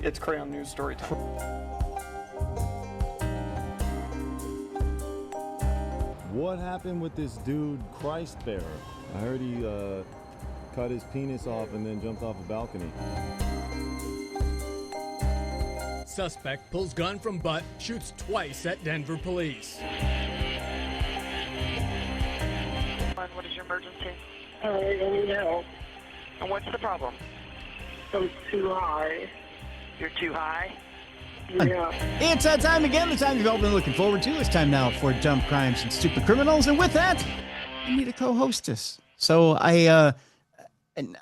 It's Crayon News story time. What happened with this dude, Christ Bearer? I heard he cut his penis off and then jumped off a balcony. Suspect pulls gun from butt, shoots twice at Denver police. What is your emergency? I need help. And what's the problem? I'm too high. You're too high? Yeah. It's that time again, the time you've all been looking forward to. It's time now for Dumb Crimes and Stupid Criminals. And with that, I need a co-hostess. So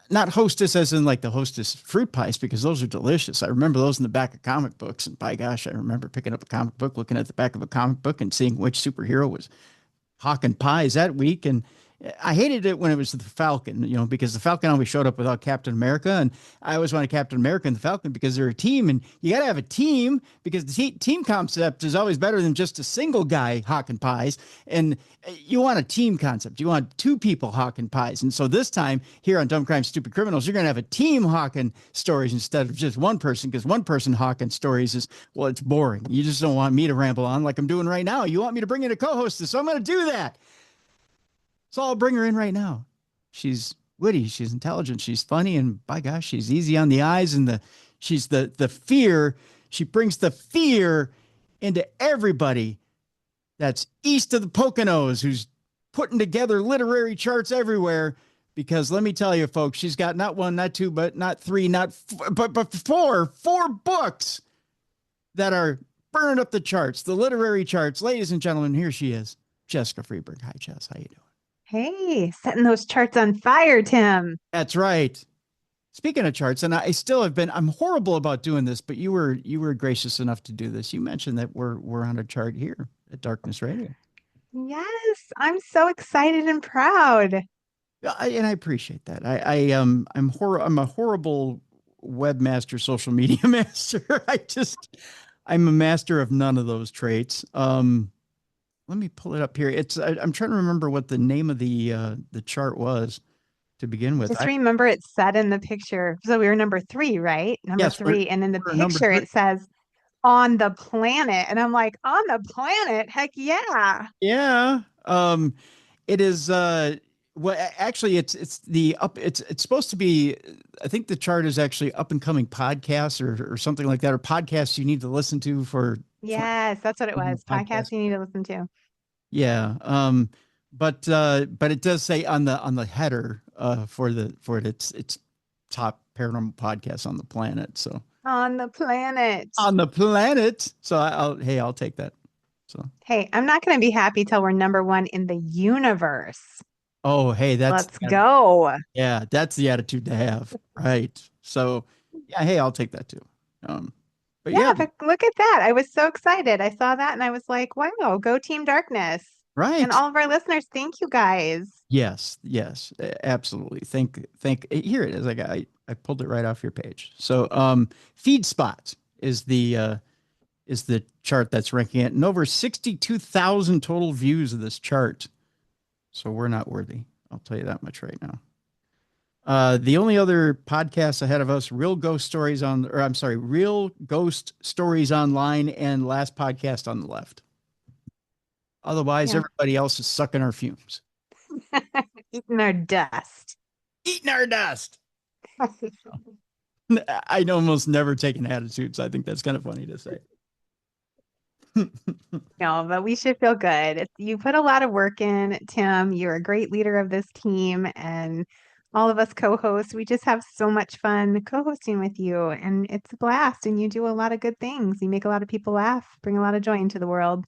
not hostess as in like the hostess fruit pies, because those are delicious. I remember those in the back of comic books. And by gosh, I remember picking up a comic book, looking at the back of a comic book and seeing which superhero was hawking pies that week. And I hated it when it was the Falcon, because the Falcon always showed up without Captain America. And I always wanted Captain America and the Falcon because they're a team. And you got to have a team because the team concept is always better than just a single guy hawking pies. And you want a team concept. You want two people hawking pies. And so this time here on Dumb Crimes, Stupid Criminals, you're going to have a team hawking stories instead of just one person, because one person hawking stories is, well, it's boring. You just don't want me to ramble on like I'm doing right now. You want me to bring in a co-host, so I'm going to do that. So I'll bring her in right now. She's witty, she's intelligent, she's funny, and by gosh, she's easy on the eyes. And she's the fear. She brings the fear into everybody that's east of the Poconos, who's putting together literary charts everywhere. Because let me tell you, folks, she's got not one, not two, but not three, but four books that are burning up the charts, the literary charts. Ladies and gentlemen, here she is, Jessica Freeburg. Hi, Jess. How you doing? Hey, setting those charts on fire, Tim. That's right. Speaking of charts, and I still have been, I'm horrible about doing this, but you were gracious enough to do this. You mentioned that we're on a chart here at Darkness Radio. Yes, I'm so excited and proud. And I appreciate that. I'm a horrible webmaster, social media master. I'm a master of none of those traits. Let me pull it up here. I'm trying to remember what the name of the chart was to begin with. Just remember it said in the picture. So we were number 3, right? Number Yes, 3. And in the picture it says on the planet. And I'm like, on the planet? Heck yeah. Yeah. It is well, actually it's supposed to be, I think the chart is actually up and coming podcasts or something like that, or podcasts you need to listen to for. Yes, that's what it was. Podcasts you need to listen to. Yeah. But it does say on the header for its top paranormal podcast on the planet. So on the planet. So I'll take that. So hey, I'm not going to be happy till we're number 1 in the universe. Oh, hey, let's go. Yeah, that's the attitude to have, right? So yeah, hey, I'll take that too. But look at that. I was so excited. I saw that and I was like, wow, go Team Darkness. Right. And all of our listeners, thank you guys. Yes, absolutely. Thank here it is. I pulled it right off your page. So Feed Spot is the chart that's ranking it, and over 62,000 total views of this chart. So we're not worthy. I'll tell you that much right now. The only other podcast ahead of us, Real Ghost Stories Online and Last Podcast on the Left. Otherwise, everybody else is sucking our fumes. Eating our dust. I almost never take an attitude, so I think that's kind of funny to say. No, but we should feel good. You put a lot of work in, Tim. You're a great leader of this team, and all of us co-hosts, we just have so much fun co-hosting with you, and it's a blast, and you do a lot of good things. You make a lot of people laugh, bring a lot of joy into the world.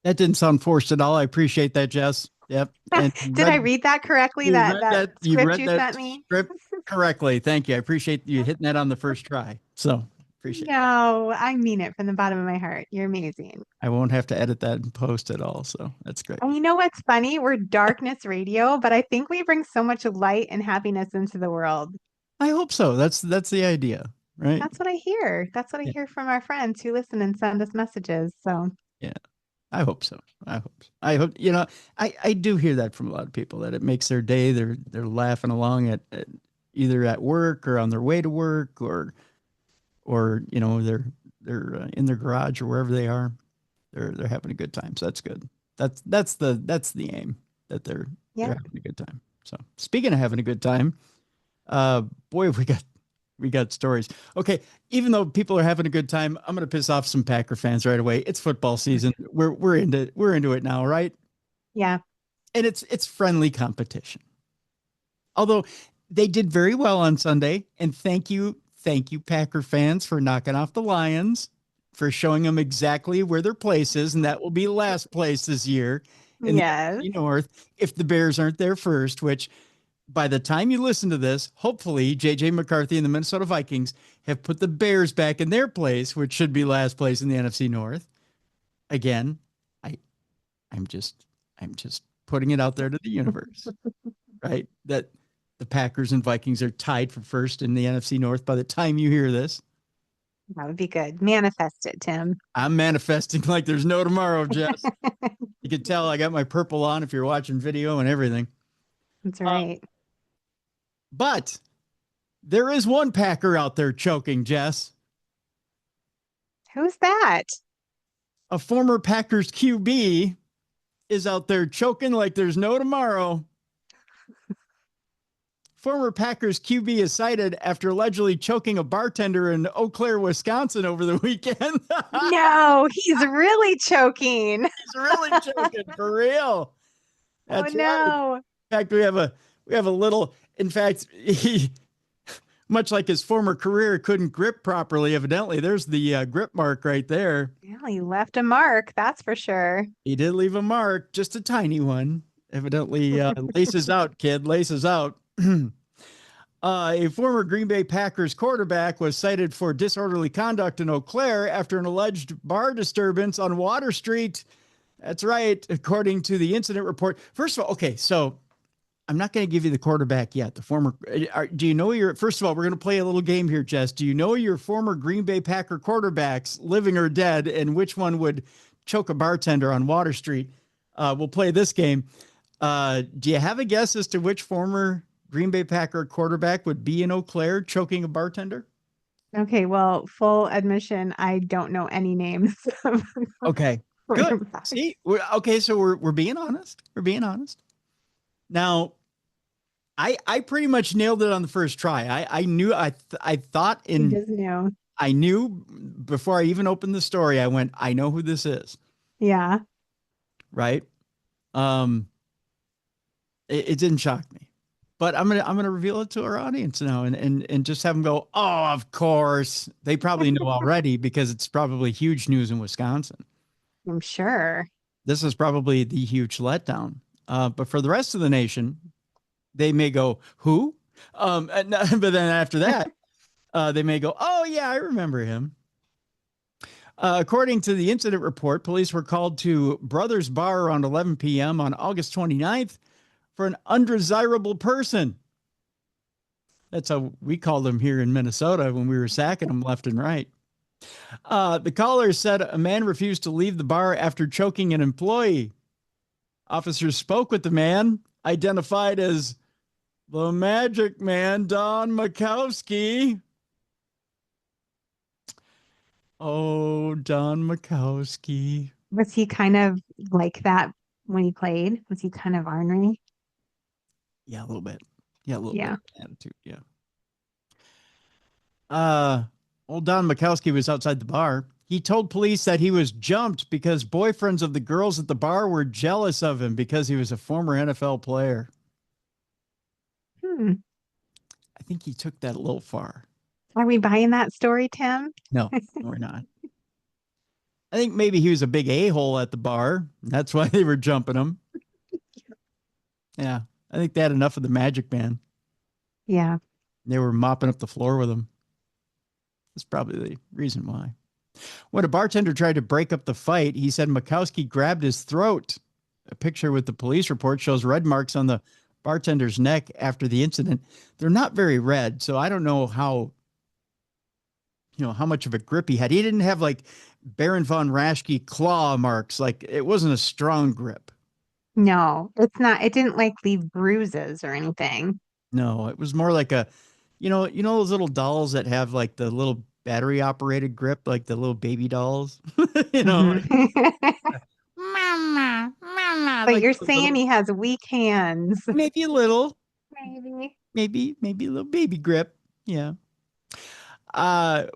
That didn't sound forced at all. I appreciate that, Jess. Yep. Did I read that correctly? That script you sent me? Script correctly. Thank you. I appreciate you hitting that on the first try. So appreciate it. No, I mean it from the bottom of my heart. You're amazing. I won't have to edit that and post at all. So that's great. And you know what's funny? We're Darkness Radio, but I think we bring so much light and happiness into the world. I hope so. That's the idea, right? That's what I hear. That's what I hear from our friends who listen and send us messages. So yeah, I hope so. I hope, I do hear that from a lot of people, that it makes their day. They're laughing along at either at work or on their way to work, or or they're in their garage or wherever they are. They're having a good time. So that's good. That's the aim, that they're having a good time. So speaking of having a good time, boy, we got stories. Okay, even though people are having a good time, I'm gonna piss off some Packer fans right away. It's football season. We're into it now, right? Yeah. And it's friendly competition. Although they did very well on Sunday, and thank you, Packer fans, for knocking off the Lions, for showing them exactly where their place is, and that will be last place this year in the NFC North if the Bears aren't there first, which by the time you listen to this, hopefully JJ McCarthy and the Minnesota Vikings have put the Bears back in their place, which should be last place in the NFC North. Again, I'm just putting it out there to the universe, right? That the Packers and Vikings are tied for first in the NFC North by the time you hear this. That would be good. Manifest it, Tim. I'm manifesting like there's no tomorrow, Jess. You can tell I got my purple on if you're watching video and everything. That's right. But there is one Packer out there choking, Jess. Who's that? A former Packers QB is out there choking like there's no tomorrow. Former Packers QB is cited after allegedly choking a bartender in Eau Claire, Wisconsin over the weekend. No, he's really choking. He's really choking for real. That's no. Right. In fact, we have a little, in fact, he, much like his former career, couldn't grip properly. Evidently, there's the grip mark right there. Yeah, he left a mark. That's for sure. He did leave a mark, just a tiny one. Evidently, laces out, kid, laces out. A former Green Bay Packers quarterback was cited for disorderly conduct in Eau Claire after an alleged bar disturbance on Water Street. That's right, according to the incident report. First of all, okay, so I'm not going to give you the quarterback yet. The former, do you know your, first of all, we're going to play a little game here, Jess. Do you know your former Green Bay Packer quarterbacks, living or dead, and which one would choke a bartender on Water Street? We'll play this game. Do you have a guess as to which former Green Bay Packer quarterback would be in Eau Claire choking a bartender? Okay, well, full admission, I don't know any names. Okay, good. See, so we're being honest. We're being honest. Now, I pretty much nailed it on the first try. I knew I knew before I even opened the story. I went, I know who this is. Yeah. Right. It didn't shock me. But I'm gonna reveal it to our audience now and just have them go, oh, of course. They probably know already because it's probably huge news in Wisconsin. I'm sure. This is probably the huge letdown. But for the rest of the nation, they may go, who? But then after that, they may go, oh, yeah, I remember him. According to the incident report, police were called to Brothers Bar around 11 p.m. on August 29th. For an undesirable person. That's how we called them here in Minnesota when we were sacking them left and right. The caller said a man refused to leave the bar after choking an employee. Officers spoke with the man, identified as the Magic Man, Don Makowski. Oh, Don Makowski. Was he kind of like that when he played? Was he kind of ornery? Yeah, a little bit. Yeah, a little bit of attitude. Yeah. Old Don Makowski was outside the bar. He told police that he was jumped because boyfriends of the girls at the bar were jealous of him because he was a former NFL player. I think he took that a little far. Are we buying that story, Tim? No, we're not. I think maybe he was a big a-hole at the bar. That's why they were jumping him. Yeah. I think they had enough of the Magic Man. Yeah. They were mopping up the floor with him. That's probably the reason why. When a bartender tried to break up the fight, he said Makowski grabbed his throat. A picture with the police report shows red marks on the bartender's neck after the incident. They're not very red, so I don't know how much of a grip he had. He didn't have like Baron von Raschke claw marks. Like it wasn't a strong grip. No, it's not. It didn't like leave bruises or anything. No, it was more like a, you know those little dolls that have like the little battery operated grip, like the little baby dolls. You know, Mhm. mama, mama. But Like you're the saying he has weak hands. maybe a little, Maybe. maybe a little baby grip. Yeah. Uh,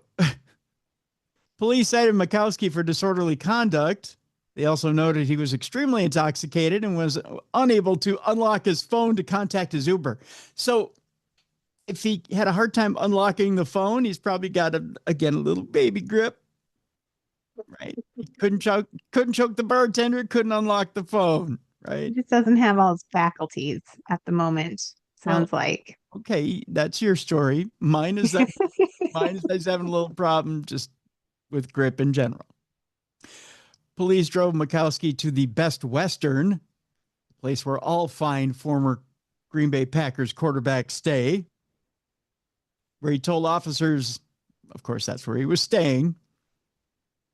Police cited Mikowski for disorderly conduct. They also noted he was extremely intoxicated and was unable to unlock his phone to contact his Uber. So if he had a hard time unlocking the phone, he's probably got a little baby grip. Right. He couldn't choke the bartender, couldn't unlock the phone. He Right. just doesn't have all his faculties at the moment, Well, sounds like. okay, that's your story. Mine is that he's having a little problem just with grip in general. Police drove Mikowski to the Best Western, the place where all fine former Green Bay Packers quarterbacks stay, where he told officers, of course, that's where he was staying.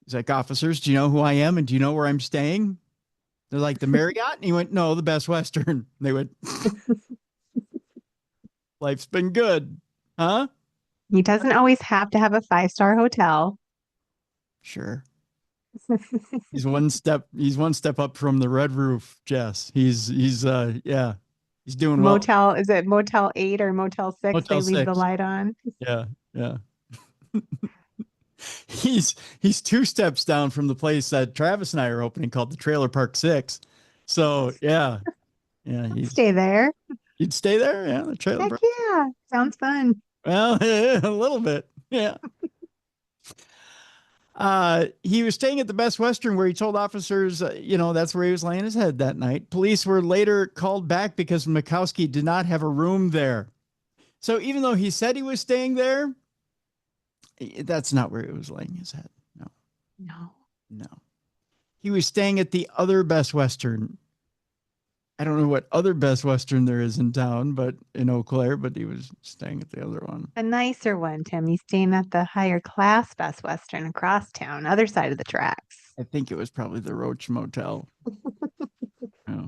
He's like, officers, do you know who I am? And do you know where I'm staying? They're like, the Marriott? And he went, no, the Best Western. And they went, life's been good. Huh? He doesn't always have to have a 5-star hotel. Sure. He's one step up from the red roof, Jess. He's doing well. Motel, is it Motel 8 or Motel 6? Motel They leave the 6. light on. Yeah. He's 2 steps down from the place that Travis and I are opening called the Trailer Park 6. So yeah. Stay there. You'd stay there? Yeah, the Trailer Heck Park. yeah. Sounds fun. Well, a little bit. Yeah. He was staying at the Best Western where he told officers, that's where he was laying his head that night. Police were later called back because Mikowski did not have a room there. So even though he said he was staying there, that's not where he was laying his head. No. He was staying at the other Best Western. I don't know what other Best Western there is in town, but in Eau Claire, but he was staying at the other one. A nicer one, Tim. He's staying at the higher class Best Western across town, other side of the tracks. I think it was probably the Roach Motel. Yeah.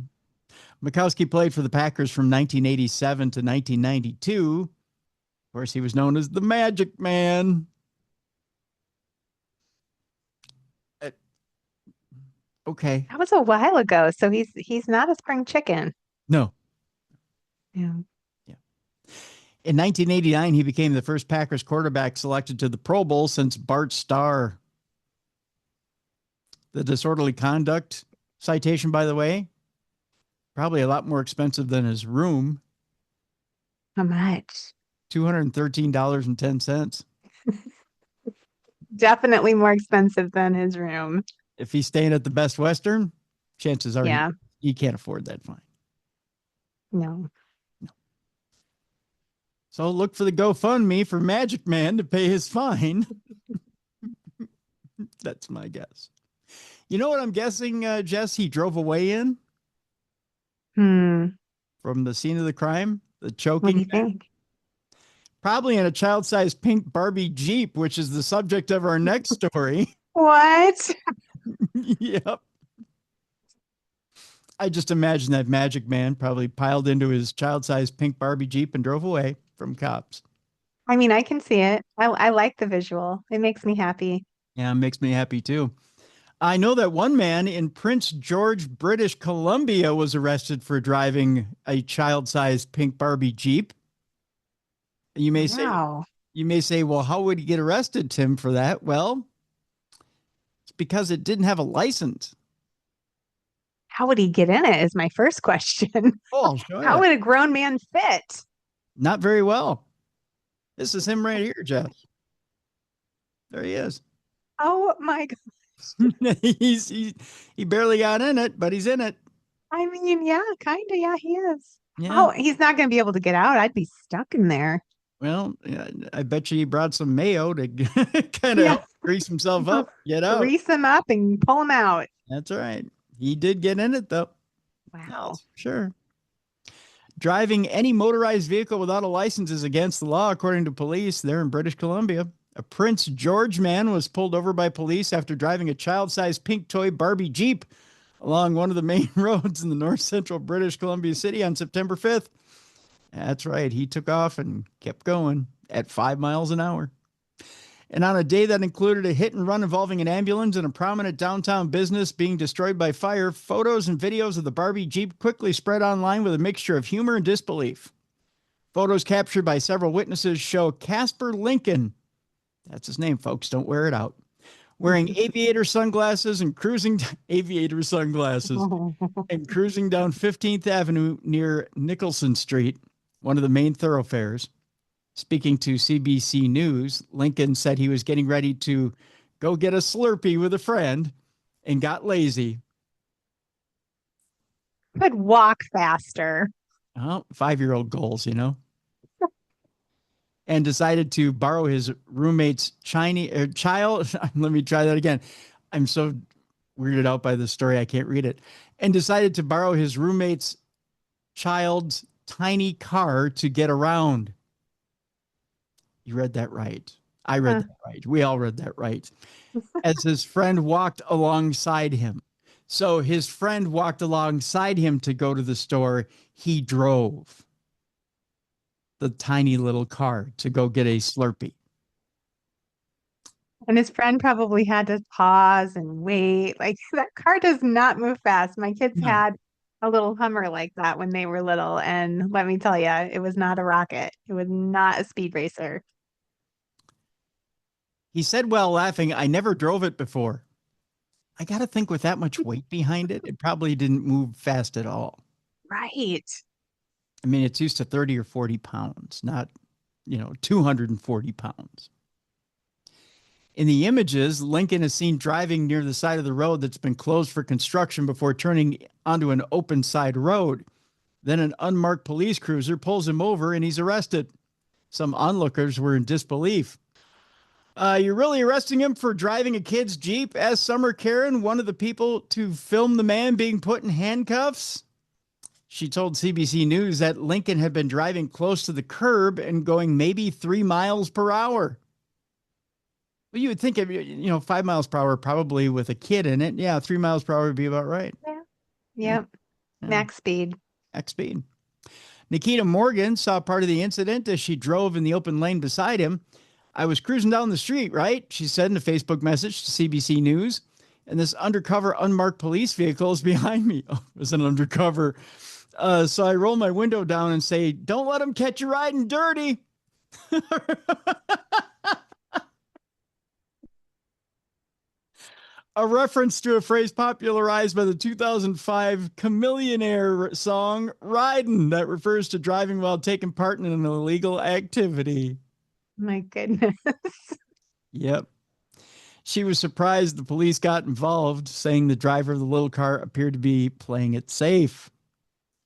Mikowski played for the Packers from 1987 to 1992. Of course, he was known as the Magic Man. Okay. That was a while ago, so he's not a spring chicken. No. Yeah. In 1989, he became the first Packers quarterback selected to the Pro Bowl since Bart Starr. The disorderly conduct citation, by the way, probably a lot more expensive than his room. How much? $213.10. Definitely more expensive than his room. If he's staying at the Best Western, chances are he can't afford that fine. No. So look for the GoFundMe for Magic Man to pay his fine. That's my guess. You know what I'm guessing, Jess? He drove away in from the scene of the crime, the choking. What do you think? Probably in a child-sized pink Barbie Jeep, which is the subject of our next story. What? Yep. I just imagine that Magic Man probably piled into his child-sized pink Barbie Jeep and drove away from cops. I mean, I can see it. I like the visual. It makes me happy. Yeah, it makes me happy too. I know that one man in Prince George, British Columbia was arrested for driving a child-sized pink Barbie Jeep. You may say, well, how would he get arrested, Tim, for that? Well, it's because it didn't have a license. How would he get in it is my first question. Oh, sure. How would a grown man fit? Not very well. This is him right here, Jeff. There he is. Oh my God. He barely got in it, but he's in it. I mean, yeah, kind of. Yeah, he is. Yeah. Oh, he's not going to be able to get out. I'd be stuck in there. Well, I bet you he brought some mayo to kind of grease himself up, get out. Grease him up and pull him out. That's right. He did get in it, though. Wow. Sure. Driving any motorized vehicle without a license is against the law, according to police there in British Columbia. A Prince George man was pulled over by police after driving a child-sized pink toy Barbie Jeep along one of the main roads in the north central British Columbia city on September 5th. That's right. He took off and kept going at 5 miles an hour. And on a day that included a hit and run involving an ambulance and a prominent downtown business being destroyed by fire, photos and videos of the Barbie Jeep quickly spread online with a mixture of humor and disbelief. Photos captured by several witnesses show Casper Lincoln, that's his name, folks, don't wear it out, wearing aviator sunglasses and cruising down 15th Avenue near Nicholson Street, one of the main thoroughfares. Speaking to CBC News, Lincoln said he was getting ready to go get a Slurpee with a friend and got lazy. Could walk faster. Oh, 5-year-old goals, you know. And decided to borrow his roommate's child. Let me try that again. I'm so weirded out by this story, I can't read it. And decided to borrow his roommate's child's tiny car to get around. You read that right. I read that right. We all read that right. As his friend walked alongside him. So his friend walked alongside him to go to the store. He drove the tiny little car to go get a Slurpee. And his friend probably had to pause and wait. Like, that car does not move fast. My kids had a little Hummer like that when they were little. And let me tell you, it was not a rocket. It was not a speed racer. He said while laughing, I never drove it before. I got to think with that much weight behind it, it probably didn't move fast at all. Right. I mean, it's used to 30 or 40 pounds, not, 240 pounds. In the images, Lincoln is seen driving near the side of the road that's been closed for construction before turning onto an open side road. Then an unmarked police cruiser pulls him over and he's arrested. Some onlookers were in disbelief. You're really arresting him for driving a kid's Jeep? Asked Summer Karen, one of the people to film the man being put in handcuffs. She told CBC News that Lincoln had been driving close to the curb and going maybe 3 miles per hour. Well, you would think, 5 miles per hour, probably with a kid in it. Yeah, 3 miles per hour would be about right. Yeah. Yep. Yeah. Max speed. Max speed. Nikita Morgan saw part of the incident as she drove in the open lane beside him. I was cruising down the street, right? She said in a Facebook message to CBC News. And this undercover unmarked police vehicle is behind me. Oh, it was an undercover. So I roll my window down and say, don't let them catch you riding dirty. A reference to a phrase popularized by the 2005 Chameleonaire song, Ridin', that refers to driving while taking part in an illegal activity. My goodness. Yep. She was surprised the police got involved, saying the driver of the little car appeared to be playing it safe.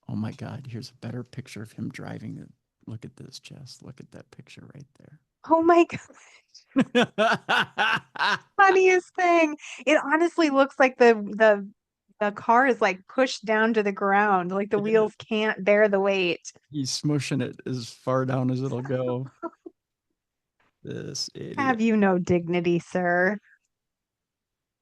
Oh my God, here's a better picture of him driving it. Look at this, Jess. Look at that picture right there. Oh my God. Funniest thing. It honestly looks like the car is like pushed down to the ground. Like the wheels can't bear the weight. He's smushing it as far down as it'll go. This idiot. Have you no dignity, sir?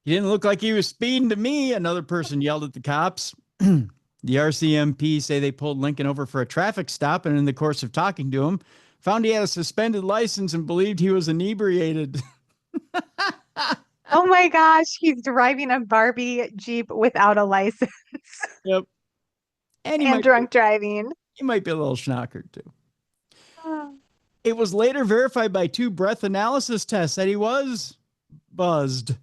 He didn't look like he was speeding to me, another person yelled at the cops. The RCMP say they pulled Lincoln over for a traffic stop, and in the course of talking to him, found he had a suspended license and believed he was inebriated. Oh my gosh, he's driving a Barbie Jeep without a license. Yep. And drunk driving. He might be a little schnockered too. It was later verified by 2 breath analysis tests that he was buzzed.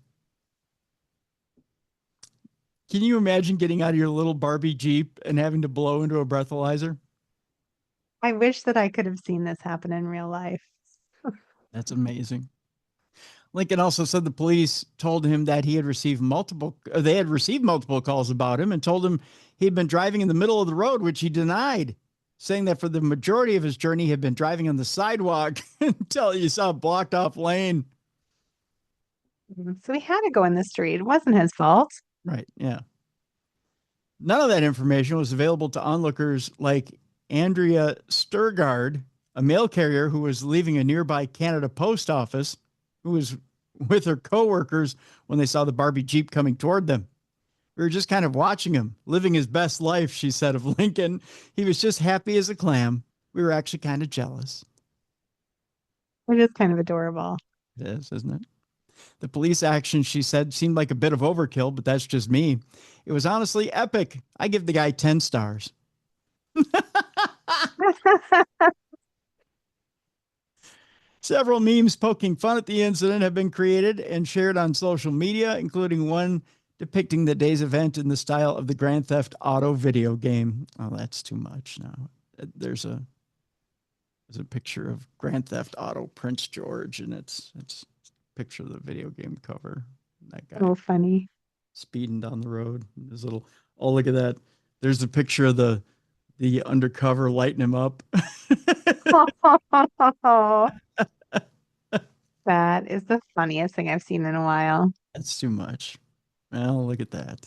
Can you imagine getting out of your little Barbie Jeep and having to blow into a breathalyzer? I wish that I could have seen this happen in real life. That's amazing. Lincoln also said the police told him that they had received multiple calls about him and told him he'd been driving in the middle of the road, which he denied, saying that for the majority of his journey, he had been driving on the sidewalk until he saw a blocked off lane. So he had to go in the street. It wasn't his fault. Right. Yeah. None of that information was available to onlookers like Andrea Sturgard, a mail carrier who was leaving a nearby Canada post office, who was with her coworkers when they saw the Barbie Jeep coming toward them. We were just kind of watching him, living his best life, she said of Lincoln. He was just happy as a clam. We were actually kind of jealous. It is kind of adorable. It is, isn't it? The police action, she said, seemed like a bit of overkill, but that's just me. It was honestly epic. I give the guy 10 stars. Several memes poking fun at the incident have been created and shared on social media, including one depicting the day's event in the style of the Grand Theft Auto video game. Oh, that's too much now. There's a picture of Grand Theft Auto Prince George, and it's a picture of the video game cover. That guy Oh, funny. speeding down the road. His little, oh, look at that. There's a picture of the undercover lighting him up. That is the funniest thing I've seen in a while. That's too much. Well, look at that.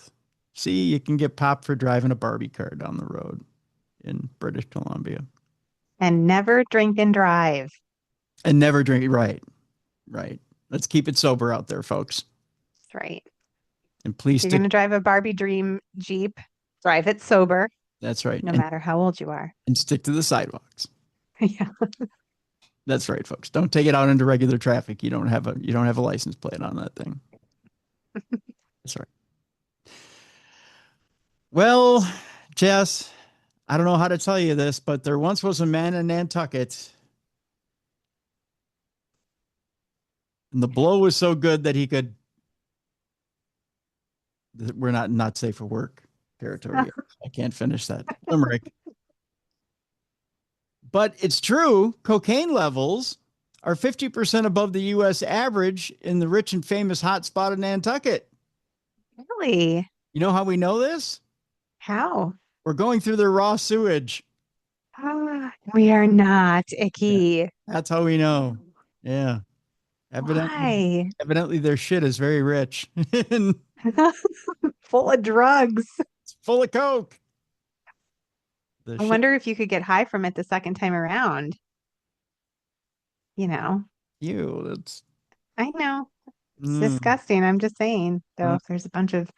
See, you can get popped for driving a Barbie car down the road in British Columbia. And never drink and drive. And never drink. Right. Right. Let's keep it sober out there, folks. That's right. And please If you're stick. going to drive a Barbie dream Jeep, drive it sober, That's right. no matter how old you are. And stick to the sidewalks. Yeah. That's right, folks. Don't take it out into regular traffic. You don't have a license plate on that thing. That's right. Well, Jess, I don't know how to tell you this, but there once was a man in Nantucket, and the blow was so good that he could. We're not safe for work territory. I can't finish that limerick. But it's true. Cocaine levels are 50% above the U.S. average in the rich and famous hotspot of Nantucket. Really? You know how we know this? How? We're going through their raw sewage. We are not icky. That's how we know. Yeah. Why? Evidently their shit is very rich. And Full of drugs. it's full of coke. I wonder if you could get high from it the second time around. You know. Ew, that's I know. It's disgusting. I'm just saying, though, if there's a bunch of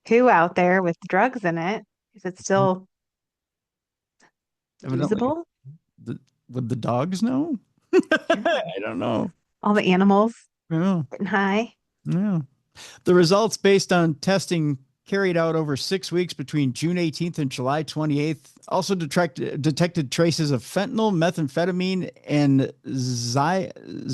poo out there with drugs in it, is it still usable? Would the dogs know? I don't know. All the animals Yeah. getting high. Yeah. The results based on testing carried out over 6 weeks between June 18th and July 28th also detected traces of fentanyl, methamphetamine, and xylazine.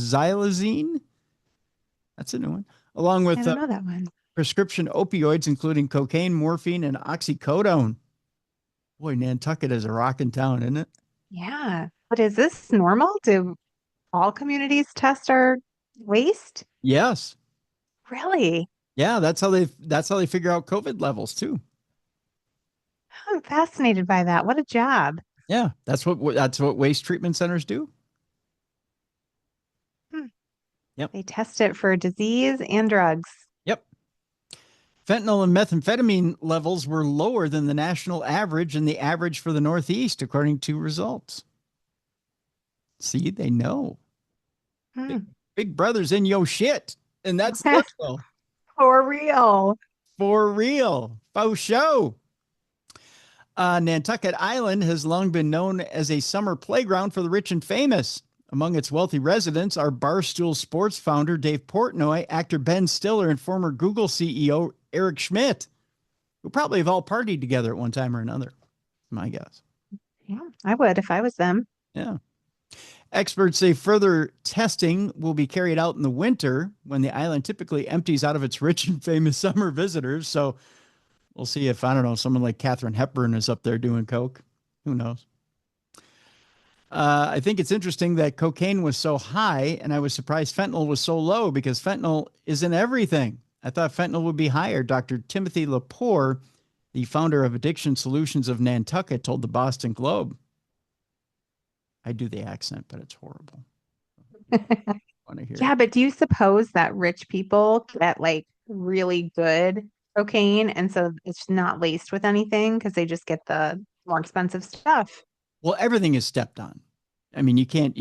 That's a new one. Along with I don't know that one. prescription opioids, including cocaine, morphine, and oxycodone. Boy, Nantucket is a rockin' town, isn't it? Yeah. But is this normal? Do all communities test our waste? Yes. Really? Yeah, that's how they figure out COVID levels too. I'm fascinated by that. What a job. Yeah, that's what waste treatment centers do. Yep. They test it for disease and drugs. Yep. Fentanyl and methamphetamine levels were lower than the national average and the average for the Northeast, according to results. See, they know. Big Brother's in yo shit. And that's literal. For real. For real. Faux show. Nantucket Island has long been known as a summer playground for the rich and famous. Among its wealthy residents are Barstool Sports founder Dave Portnoy, actor Ben Stiller, and former Google CEO Eric Schmidt, who probably have all partied together at one time or another. My guess. Yeah, I would if I was them. Yeah. Experts say further testing will be carried out in the winter when the island typically empties out of its rich and famous summer visitors. So we'll see if, I don't know, someone like Katharine Hepburn is up there doing coke. Who knows? I think it's interesting that cocaine was so high, and I was surprised fentanyl was so low because fentanyl is in everything. I thought fentanyl would be higher. Dr. Timothy Lepore, the founder of Addiction Solutions of Nantucket, told the Boston Globe. I do the accent, but it's horrible. Yeah, but do you suppose that rich people get like really good cocaine and so it's not laced with anything because they just get the more expensive stuff? Well, everything is stepped on. I mean, you can't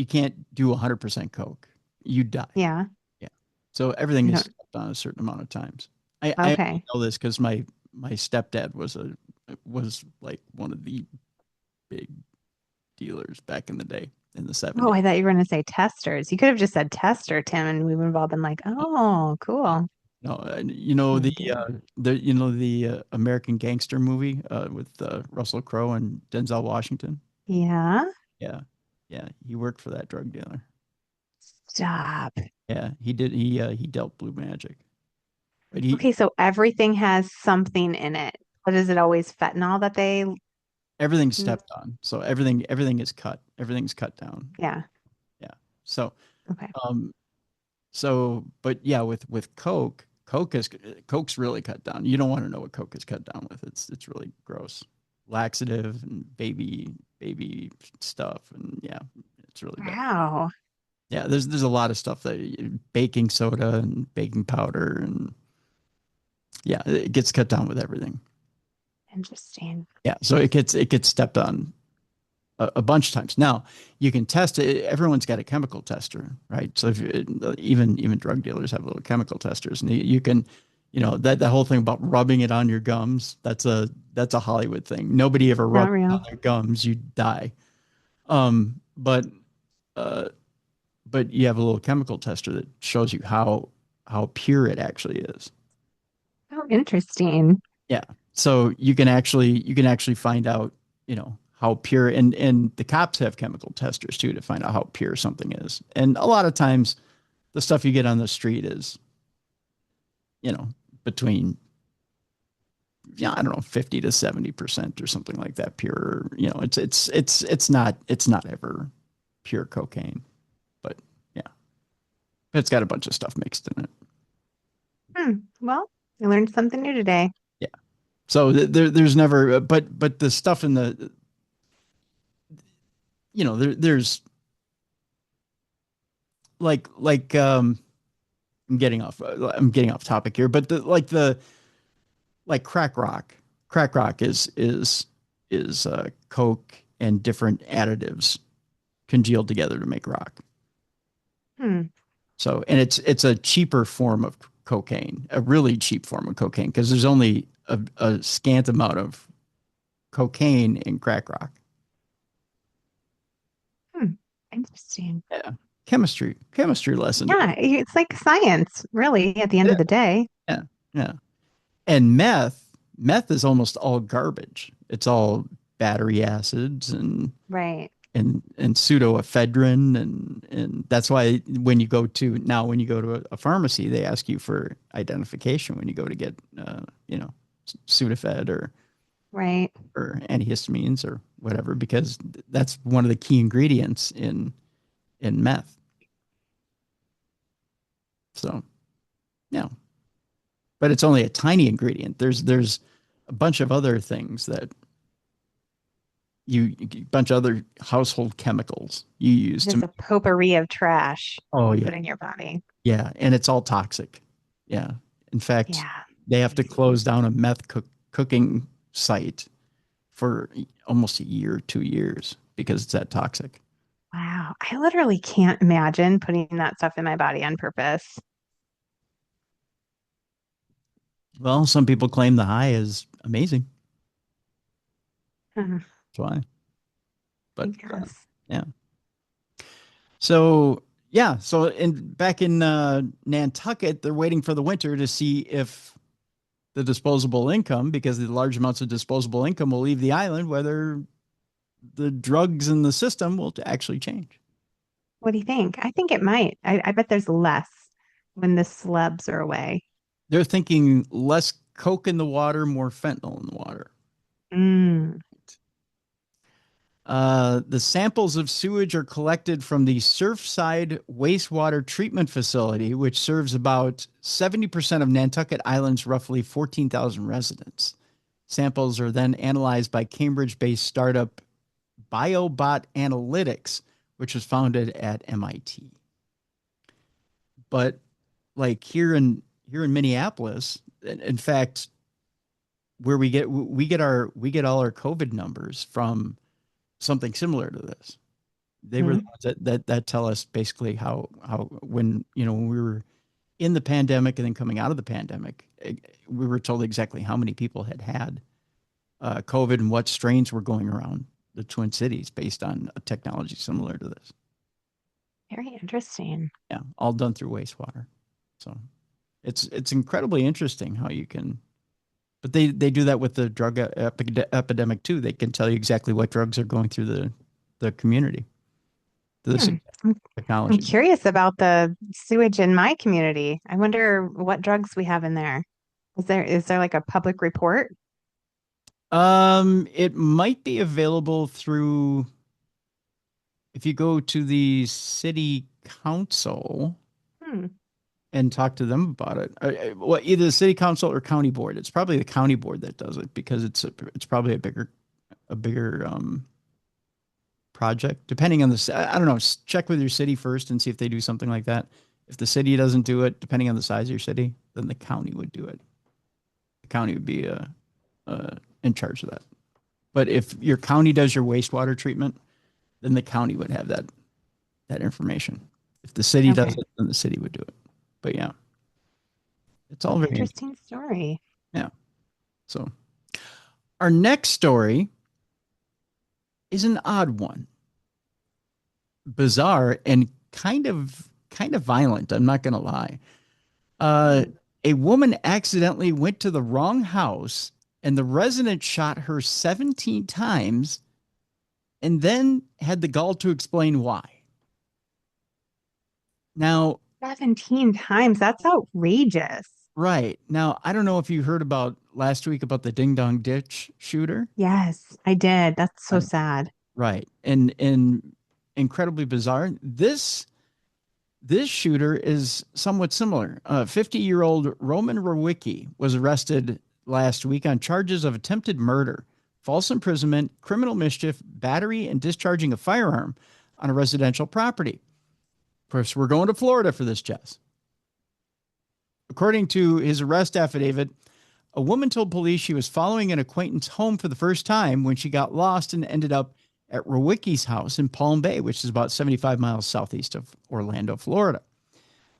do 100% coke. You die. Yeah. Yeah. So everything is stepped on a certain amount of times. I know this because my stepdad was like one of the big dealers back in the day. in the Oh, 70s. I thought you were going to say testers. You could have just said tester, Tim, and we would have all been like, oh, cool. No, you know Oh, the dear. American Gangster movie with Russell Crowe and Denzel Washington. Yeah. Yeah, yeah, he worked for that drug dealer. Stop. Yeah, he did. He dealt blue magic. But he Okay, so everything has something in it. But is it always fentanyl that they? everything's Mm, stepped on, so everything is cut. Everything's cut down. yeah. Yeah. So Okay. um but yeah, with Coke's really cut down. You don't want to know what Coke is cut down with. It's really gross. Laxative and baby stuff, and yeah, it's really bad. Wow. Yeah, there's a lot of stuff that baking soda and baking powder, and yeah, it gets cut down with everything. Interesting. Yeah, so it gets stepped on a bunch of times. Now you can test it. Everyone's got a chemical tester, right? So if even drug dealers have little chemical testers, and you can, that the whole thing about rubbing it on your gums. That's a Hollywood thing. Nobody ever Not rubs it real. on their gums. You die. But uh, but you have a little chemical tester that shows you how pure it actually is. Oh, interesting. Yeah. So you can actually find out, how pure, and the cops have chemical testers too to find out how pure something is. And a lot of times the stuff you get on the street is, between, yeah, I don't know, 50 to 70% or something like that pure. It's not ever pure cocaine, but yeah. It's got a bunch of stuff mixed in it. Well, I learned something new today. Yeah. So there's never, but the stuff in the, there's like I'm getting off topic here, but crack rock is coke and different additives congealed together to make rock. Hmm. So, and it's a cheaper form of cocaine, a really cheap form of cocaine, because there's only a scant amount of cocaine in crack rock. Interesting. Yeah. Chemistry lesson. Yeah, it's like science, really, at the end Yeah. of the day. Yeah. Yeah. And meth is almost all garbage. It's all battery acids and Right. pseudoephedrine, and that's why when you go to a pharmacy, they ask you for identification when you go to get Sudafed Right. or antihistamines or whatever, because that's one of the key ingredients in meth. So yeah, but it's only a tiny ingredient. There's a bunch of other things that a bunch of other household chemicals you use Just to. a potpourri of trash Oh you yeah, put in your body. yeah, and it's all toxic. Yeah, in fact, Yeah. they have to close down a meth cooking site for almost a year, 2 years, because it's that toxic. Wow. I literally can't imagine putting that stuff in my body on purpose. Well, some people claim the high is amazing. Uh, That's why. I But guess. yeah. So yeah, back in Nantucket, they're waiting for the winter to see if the disposable income, because the large amounts of disposable income will leave the island, whether the drugs in the system will actually change. What do you think? I think it might. I bet there's less when the celebs are away. They're thinking less coke in the water, more fentanyl in the water. Mm. The samples of sewage are collected from the Surfside Wastewater Treatment Facility, which serves about 70% of Nantucket Island's roughly 14,000 residents. Samples are then analyzed by Cambridge-based startup BioBot Analytics, which was founded at MIT. But like here in Minneapolis, in fact, where we get all our COVID numbers from something similar to this. They were the ones that tell us basically how when we were in the pandemic and then coming out of the pandemic, we were told exactly how many people had COVID and what strains were going around the Twin Cities based on a technology similar to this. Very interesting. Yeah, all done through wastewater. So it's incredibly interesting how you can, but they do that with the drug epidemic too. They can tell you exactly what drugs are going through the community. This I'm technology. curious about the sewage in my community. I wonder what drugs we have in there. Is there like a public report? It might be available through if you go to the city council Hmm. and talk to them about it. Well, either the city council or county board. It's probably the county board that does it because it's probably a bigger project. Depending on I don't know. Check with your city first and see if they do something like that. If the city doesn't do it, depending on the size of your city, then the county would do it. The county would be in charge of that. But if your county does your wastewater treatment, then the county would have that information. If the city does it, then the city would do it. But yeah, it's all very Interesting story. Yeah. So our next story is an odd one, bizarre and kind of violent. I'm not going to lie. A woman accidentally went to the wrong house and the resident shot her 17 times and then had the gall to explain why. Now, 17 times. That's outrageous. right. Now, I don't know if you heard about last week about the Ding Dong Ditch shooter. Yes, I did. That's so sad. Right. And incredibly bizarre. This shooter is somewhat similar. 50-year-old Roman Rowicki was arrested last week on charges of attempted murder, false imprisonment, criminal mischief, battery, and discharging a firearm on a residential property. Of course, we're going to Florida for this, Jess. According to his arrest affidavit, a woman told police she was following an acquaintance home for the first time when she got lost and ended up at Rowicki's house in Palm Bay, which is about 75 miles southeast of Orlando, Florida.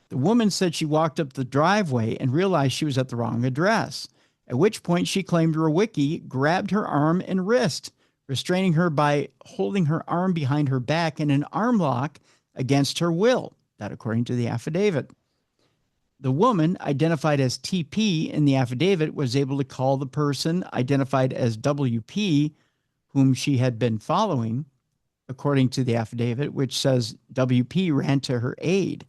The woman said she walked up the driveway and realized she was at the wrong address, at which point she claimed Rowicki grabbed her arm and wrist, restraining her by holding her arm behind her back in an arm lock against her will. That according to the affidavit. The woman, identified as TP in the affidavit, was able to call the person identified as WP, whom she had been following, according to the affidavit, which says WP ran to her aid.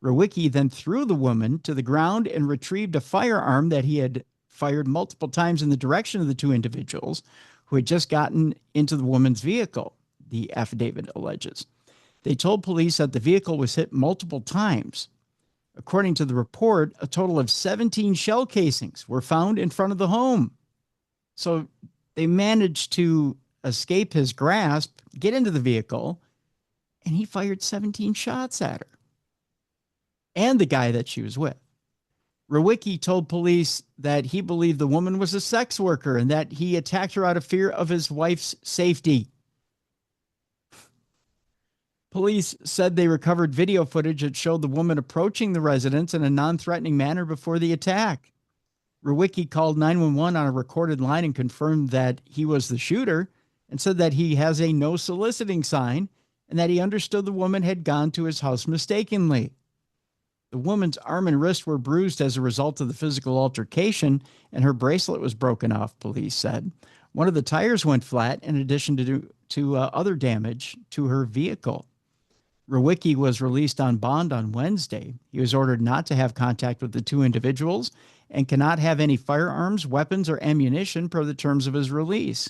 Rowicki then threw the woman to the ground and retrieved a firearm that he had fired multiple times in the direction of the two individuals who had just gotten into the woman's vehicle, the affidavit alleges. They told police that the vehicle was hit multiple times. According to the report, a total of 17 shell casings were found in front of the home. So they managed to escape his grasp, get into the vehicle, and he fired 17 shots at her and the guy that she was with. Rowicki told police that he believed the woman was a sex worker and that he attacked her out of fear of his wife's safety. Police said they recovered video footage that showed the woman approaching the residence in a non-threatening manner before the attack. Rowicki called 911 on a recorded line and confirmed that he was the shooter and said that he has a no soliciting sign and that he understood the woman had gone to his house mistakenly. The woman's arm and wrist were bruised as a result of the physical altercation, and her bracelet was broken off, police said. One of the tires went flat in addition to other damage to her vehicle. Rowicki was released on bond on Wednesday. He was ordered not to have contact with the two individuals and cannot have any firearms, weapons, or ammunition per the terms of his release.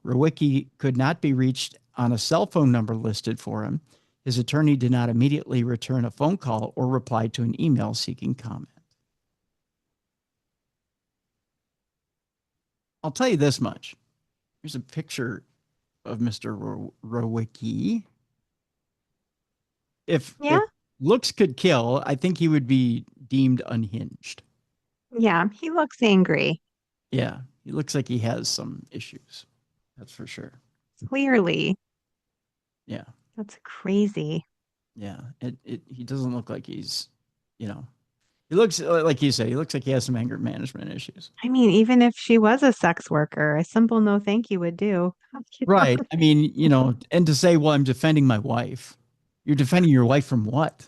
Rowicki could not be reached on a cell phone number listed for him. His attorney did not immediately return a phone call or reply to an email seeking comment. I'll tell you this much. Here's a picture of Mr. Rowicki. If looks could kill, I think he would be deemed unhinged. Yeah, he looks angry. Yeah, he looks like he has some issues. That's for sure. Clearly. Yeah. That's crazy. Yeah. He doesn't look like he's, He looks like you say, he looks like he has some anger management issues. I mean, even if she was a sex worker, a simple no thank you would do. You know? Right. I mean, and to say, well, I'm defending my wife. You're defending your wife from what?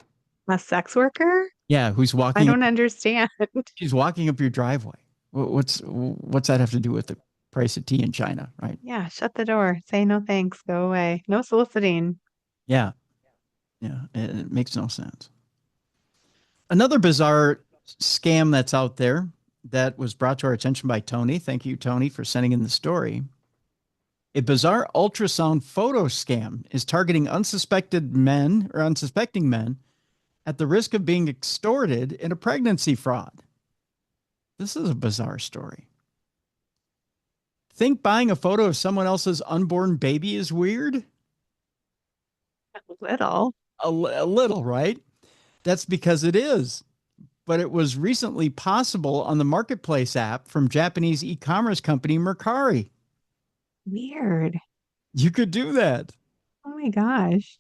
A sex worker? Yeah, who's I walking up, don't understand. she's walking up your driveway. What's that have to do with the price of tea in China, right? Yeah, shut the door. Say no thanks. Go away. No soliciting. Yeah. Yeah, it makes no sense. Another bizarre scam that's out there that was brought to our attention by Tony. Thank you, Tony, for sending in the story. A bizarre ultrasound photo scam is targeting unsuspecting men at the risk of being extorted in a pregnancy fraud. This is a bizarre story. Think buying a photo of someone else's unborn baby is weird? A little. A little, right? That's because it is. But it was recently possible on the Marketplace app from Japanese e-commerce company Mercari. Weird. You could do that. Oh my gosh.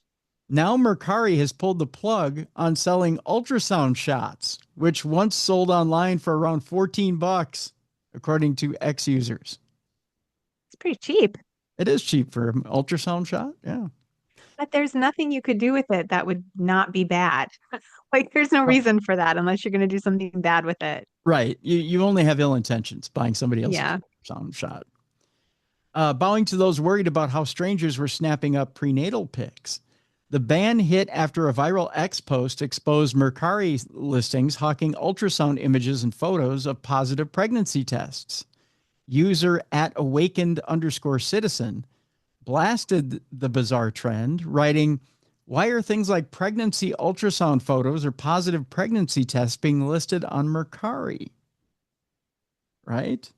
Now Mercari has pulled the plug on selling ultrasound shots, which once sold online for around $14, according to ex-users. It's pretty cheap. It is cheap for an ultrasound shot. Yeah. But there's nothing you could do with it that would not be bad. Like there's no reason for that unless you're going to do something bad with it. Right. You only have ill intentions buying somebody else's ultrasound shot. Bowing to those worried about how strangers were snapping up prenatal pics. The ban hit after a viral X post exposed Mercari listings hawking ultrasound images and photos of positive pregnancy tests. User @awakened_citizen blasted the bizarre trend, writing, "Why are things like pregnancy ultrasound photos or positive pregnancy tests being listed on Mercari?" Right?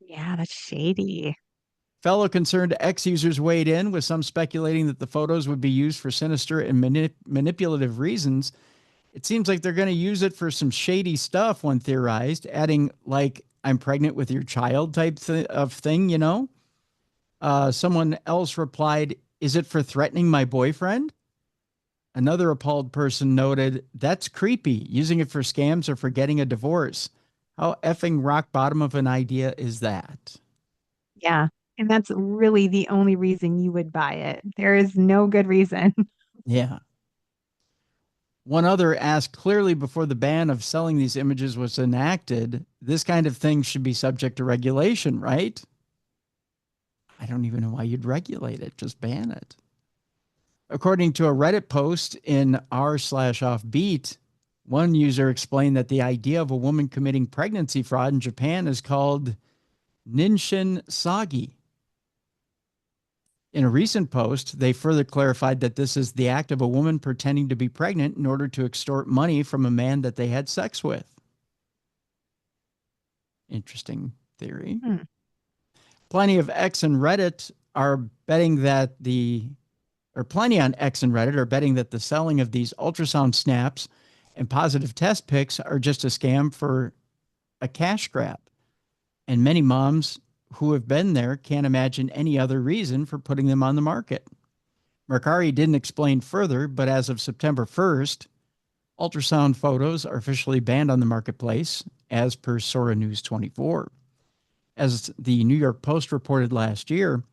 Yeah, that's shady. Fellow concerned ex-users weighed in, with some speculating that the photos would be used for sinister and manipulative reasons. It seems like they're going to use it for some shady stuff, one theorized, adding like, "I'm pregnant with your child" type of thing, Someone else replied, "Is it for threatening my boyfriend?" Another appalled person noted, "That's creepy, using it for scams or for getting a divorce. How effing rock bottom of an idea is that?" Yeah. And that's really the only reason you would buy it. There is no good reason. Yeah. One other asked, clearly before the ban of selling these images was enacted, this kind of thing should be subject to regulation, right? I don't even know why you'd regulate it. Just ban it. According to a Reddit post in r/offbeat, one user explained that the idea of a woman committing pregnancy fraud in Japan is called Ninshin Sagi. In a recent post, they further clarified that this is the act of a woman pretending to be pregnant in order to extort money from a man that they had sex with. Interesting theory. Plenty on X and Reddit are betting that the selling of these ultrasound snaps and positive test pics are just a scam for a cash grab. And many moms who have been there can't imagine any other reason for putting them on the market. Mercari didn't explain further, but as of September 1st, ultrasound photos are officially banned on the marketplace, as per Sora News 24. As the New York Post reported last year,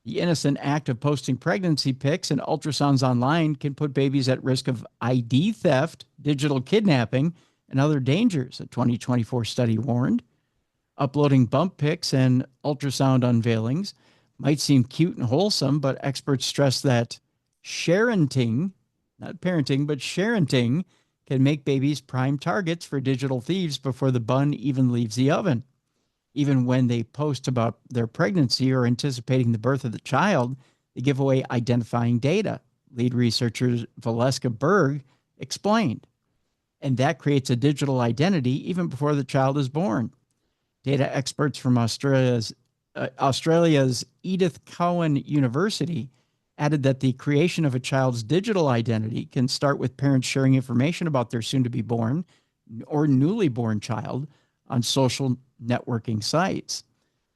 the innocent act of posting pregnancy pics and ultrasounds online can put babies at risk of ID theft, digital kidnapping, and other dangers, a 2024 study warned. Uploading bump pics and ultrasound unveilings might seem cute and wholesome, but experts stress that sharenting, not parenting, but sharenting, can make babies prime targets for digital thieves before the bun even leaves the oven. Even when they post about their pregnancy or anticipating the birth of the child, they give away identifying data, lead researcher Valeska Berg explained. And that creates a digital identity even before the child is born. Data experts from Australia's Edith Cowan University added that the creation of a child's digital identity can start with parents sharing information about their soon-to-be born or newly born child on social networking sites.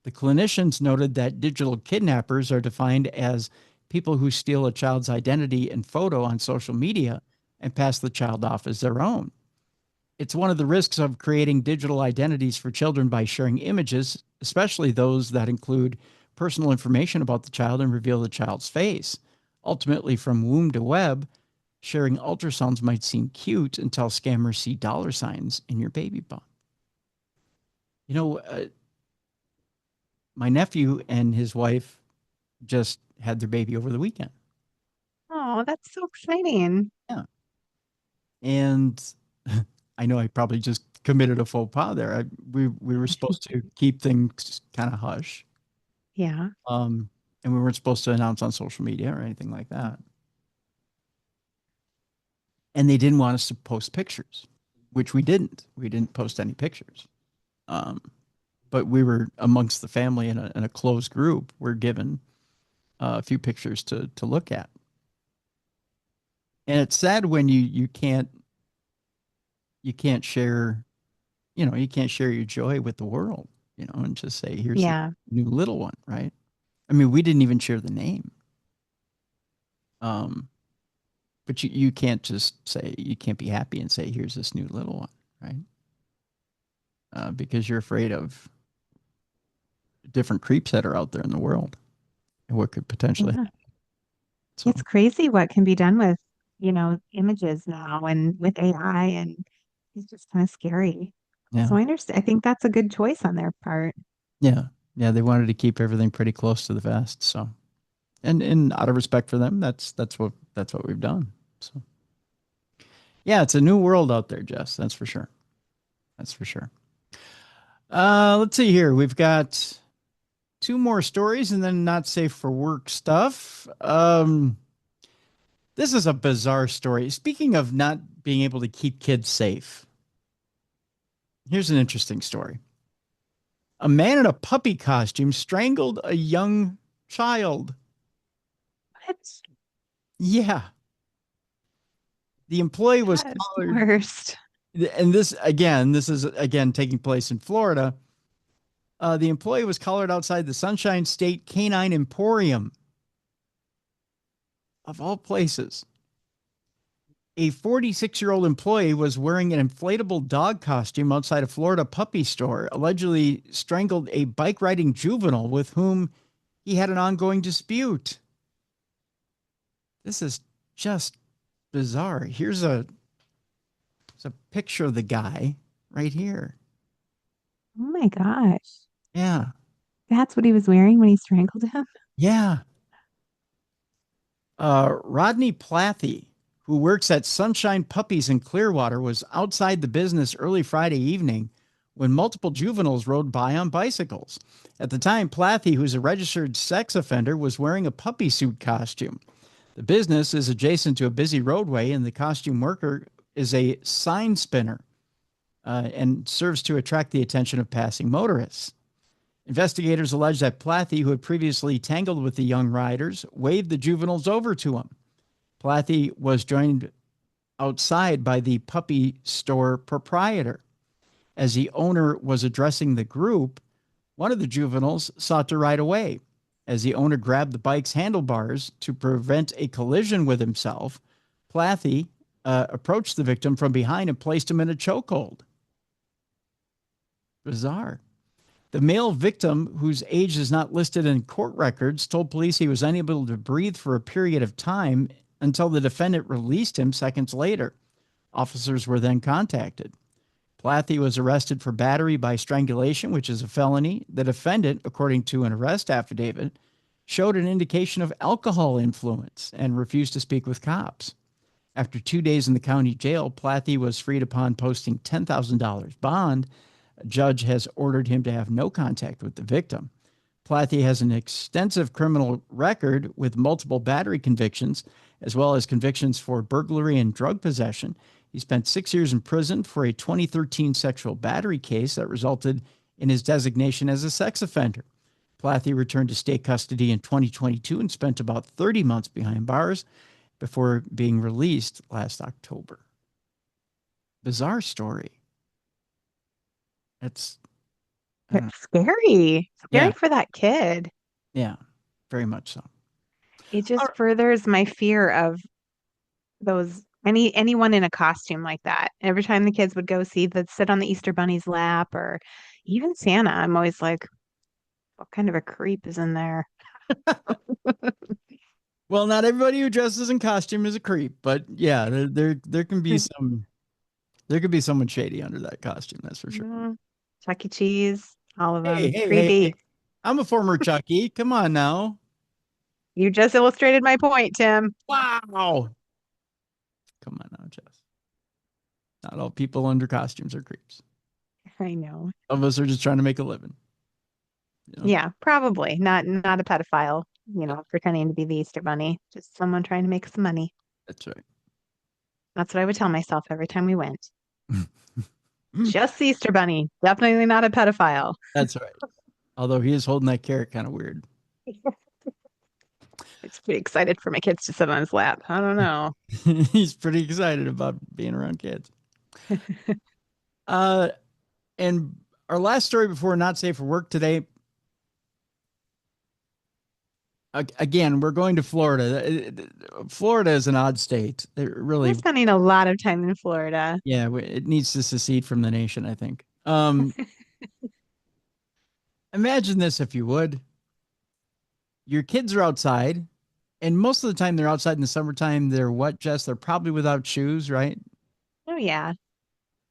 The clinicians noted that digital kidnappers are defined as people who steal a child's identity and photo on social media and pass the child off as their own. It's one of the risks of creating digital identities for children by sharing images, especially those that include personal information about the child and reveal the child's face. Ultimately, from womb to web, sharing ultrasounds might seem cute until scammers see dollar signs in your baby bump. You know, my nephew and his wife just had their baby over the weekend. Oh, that's so exciting. Yeah. And I know I probably just committed a faux pas there. We were supposed to keep things kind of hush. Yeah. And we weren't supposed to announce on social media or anything like that. And they didn't want us to post pictures, which we didn't. We didn't post any pictures. But we were amongst the family in a closed group. We're given a few pictures to look at. And it's sad when you can't share, you can't share your joy with the world, and just say, here's Yeah. the new little one, right? I mean, we didn't even share the name. But you can't just say, you can't be happy and say, here's this new little one, right? Because you're afraid of different creeps that are out there in the world and what could potentially Yeah. happen. So, It's crazy what can be done with, images now and with AI, and it's just kind of scary. yeah. So I understand. I think that's a good choice on their part. Yeah. Yeah. They wanted to keep everything pretty close to the vest. So, and out of respect for them, that's what we've done. So, yeah, it's a new world out there, Jess. That's for sure. That's for sure. Let's see here. We've got 2 more stories and then not safe for work stuff. This is a bizarre story. Speaking of not being able to keep kids safe, here's an interesting story. A man in a puppy costume strangled a young child. What? Yeah. The employee was That is the collared. worst. And this is taking place in Florida. The employee was collared outside the Sunshine State Canine Emporium. Of all places. A 46-year-old employee was wearing an inflatable dog costume outside a Florida puppy store, allegedly strangled a bike-riding juvenile with whom he had an ongoing dispute. This is just bizarre. Here's a picture of the guy right here. Oh my gosh. Yeah. That's what he was wearing when he strangled him? Yeah. Rodney Plathy, who works at Sunshine Puppies in Clearwater, was outside the business early Friday evening when multiple juveniles rode by on bicycles. At the time, Plathy, who's a registered sex offender, was wearing a puppy suit costume. The business is adjacent to a busy roadway, and the costume worker is a sign spinner and serves to attract the attention of passing motorists. Investigators allege that Plathy, who had previously tangled with the young riders, waved the juveniles over to him. Plathy was joined outside by the puppy store proprietor. As the owner was addressing the group, one of the juveniles sought to ride away. As the owner grabbed the bike's handlebars to prevent a collision with himself, Plathy approached the victim from behind and placed him in a chokehold. Bizarre. The male victim, whose age is not listed in court records, told police he was unable to breathe for a period of time until the defendant released him seconds later. Officers were then contacted. Plathy was arrested for battery by strangulation, which is a felony. The defendant, according to an arrest affidavit, showed an indication of alcohol influence and refused to speak with cops. After 2 days in the county jail, Plathy was freed upon posting $10,000 bond. A judge has ordered him to have no contact with the victim. Plathy has an extensive criminal record with multiple battery convictions, as well as convictions for burglary and drug possession. He spent 6 years in prison for a 2013 sexual battery case that resulted in his designation as a sex offender. Plathy returned to state custody in 2022 and spent about 30 months behind bars before being released last October. Bizarre story. It's scary. Scary Yeah. for that kid. Yeah, very much so. It just furthers my fear of those Anyone in a costume like that. Every time the kids would go sit on the Easter Bunny's lap or even Santa, I'm always like, what kind of a creep is in there? Well, not everybody who dresses in costume is a creep, but yeah, there can be someone shady under that costume, that's for sure. Chuck E. Cheese, all of Hey, them. hey, hey, Creepy. hey. I'm a former Chucky. Come on now. You just illustrated my point, Tim. Wow. Come on now, Jess. Not all people under costumes are creeps. I know. Some of us are just trying to make a living. You know? Yeah, probably. Not a pedophile, pretending to be the Easter Bunny. Just someone trying to make some money. That's right. That's what I would tell myself every time we went. Just the Easter Bunny. Definitely not a pedophile. That's right. Although he is holding that carrot kind of weird. It's pretty excited for my kids to sit on his lap. I don't know. He's pretty excited about being around kids. And our last story before Not Safe for Work today. Again, we're going to Florida. Florida is an odd state. We're spending a lot of time in Florida. Yeah, it needs to secede from the nation, I think. Imagine this, if you would. Your kids are outside, and most of the time they're outside in the summertime. They're what, Jess? They're probably without shoes, right? Oh, yeah.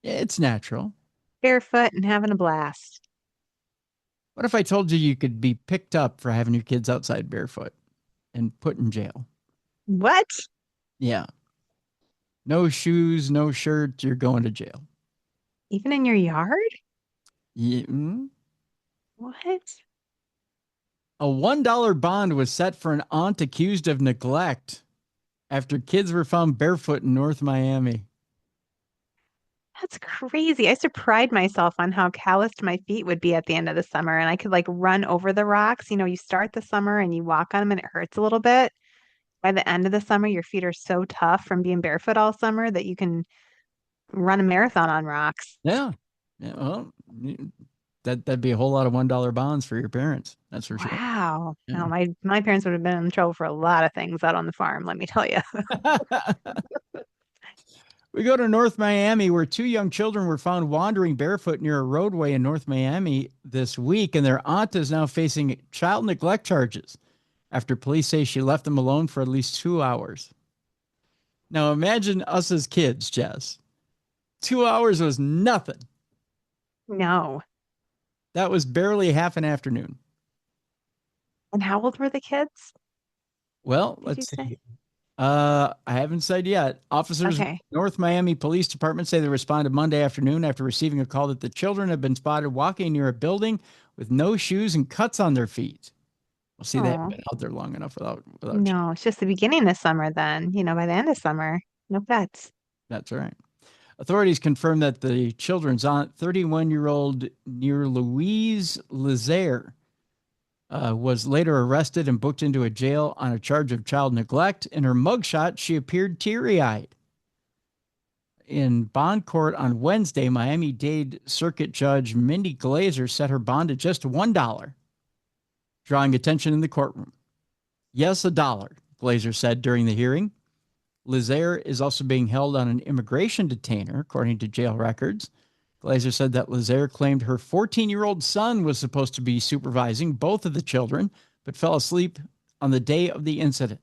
It's natural. Barefoot and having a blast. What if I told you could be picked up for having your kids outside barefoot and put in jail? What? Yeah. No shoes, no shirt, you're going to jail. Even in your yard? Yeah. What? A $1 bond was set for an aunt accused of neglect after kids were found barefoot in North Miami. That's crazy. I used to pride myself on how calloused my feet would be at the end of the summer, and I could like run over the rocks. You start the summer and you walk on them and it hurts a little bit. By the end of the summer, your feet are so tough from being barefoot all summer that you can run a marathon on rocks. Yeah. Well, that'd be a whole lot of $1 bonds for your parents. That's for sure. Wow. Yeah. No, my parents would have been in trouble for a lot of things out on the farm, let me tell you. We go to North Miami, where 2 young children were found wandering barefoot near a roadway in North Miami this week, and their aunt is now facing child neglect charges after police say she left them alone for at least 2 hours. Now imagine us as kids, Jess. 2 hours was nothing. No. That was barely half an afternoon. And how old were the kids? Well, Did let's you see. say? I haven't said yet. Officers Okay. North Miami Police Department say they responded Monday afternoon after receiving a call that the children had been spotted walking near a building with no shoes and cuts on their feet. Well, see, they haven't Oh, been out there long enough without shoes. no, it's just the beginning of summer then. By the end of summer, no pets. That's right. Authorities confirmed that the children's aunt, 31-year-old near Louise Lazaire, was later arrested and booked into a jail on a charge of child neglect. In her mugshot, she appeared teary-eyed. In bond court on Wednesday, Miami-Dade Circuit Judge Mindy Glazer set her bond at just $1, drawing attention in the courtroom. Yes, $1, Glazer said during the hearing. Lazaire is also being held on an immigration detainer, according to jail records. Glazer said that Lazaire claimed her 14-year-old son was supposed to be supervising both of the children, but fell asleep on the day of the incident.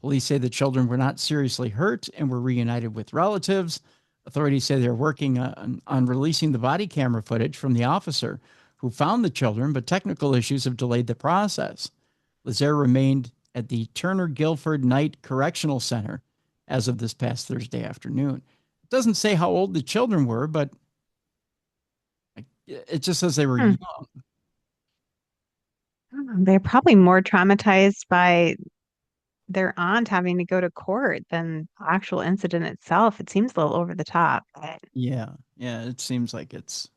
Police say the children were not seriously hurt and were reunited with relatives. Authorities say they're working on releasing the body camera footage from the officer who found the children, but technical issues have delayed the process. Lazaire remained at the Turner Guilford Night Correctional Center as of this past Thursday afternoon. It doesn't say how old the children were, but it just says they were young. They're probably more traumatized by their aunt having to go to court than the actual incident itself. It seems a little over the top. But Yeah, it seems like it's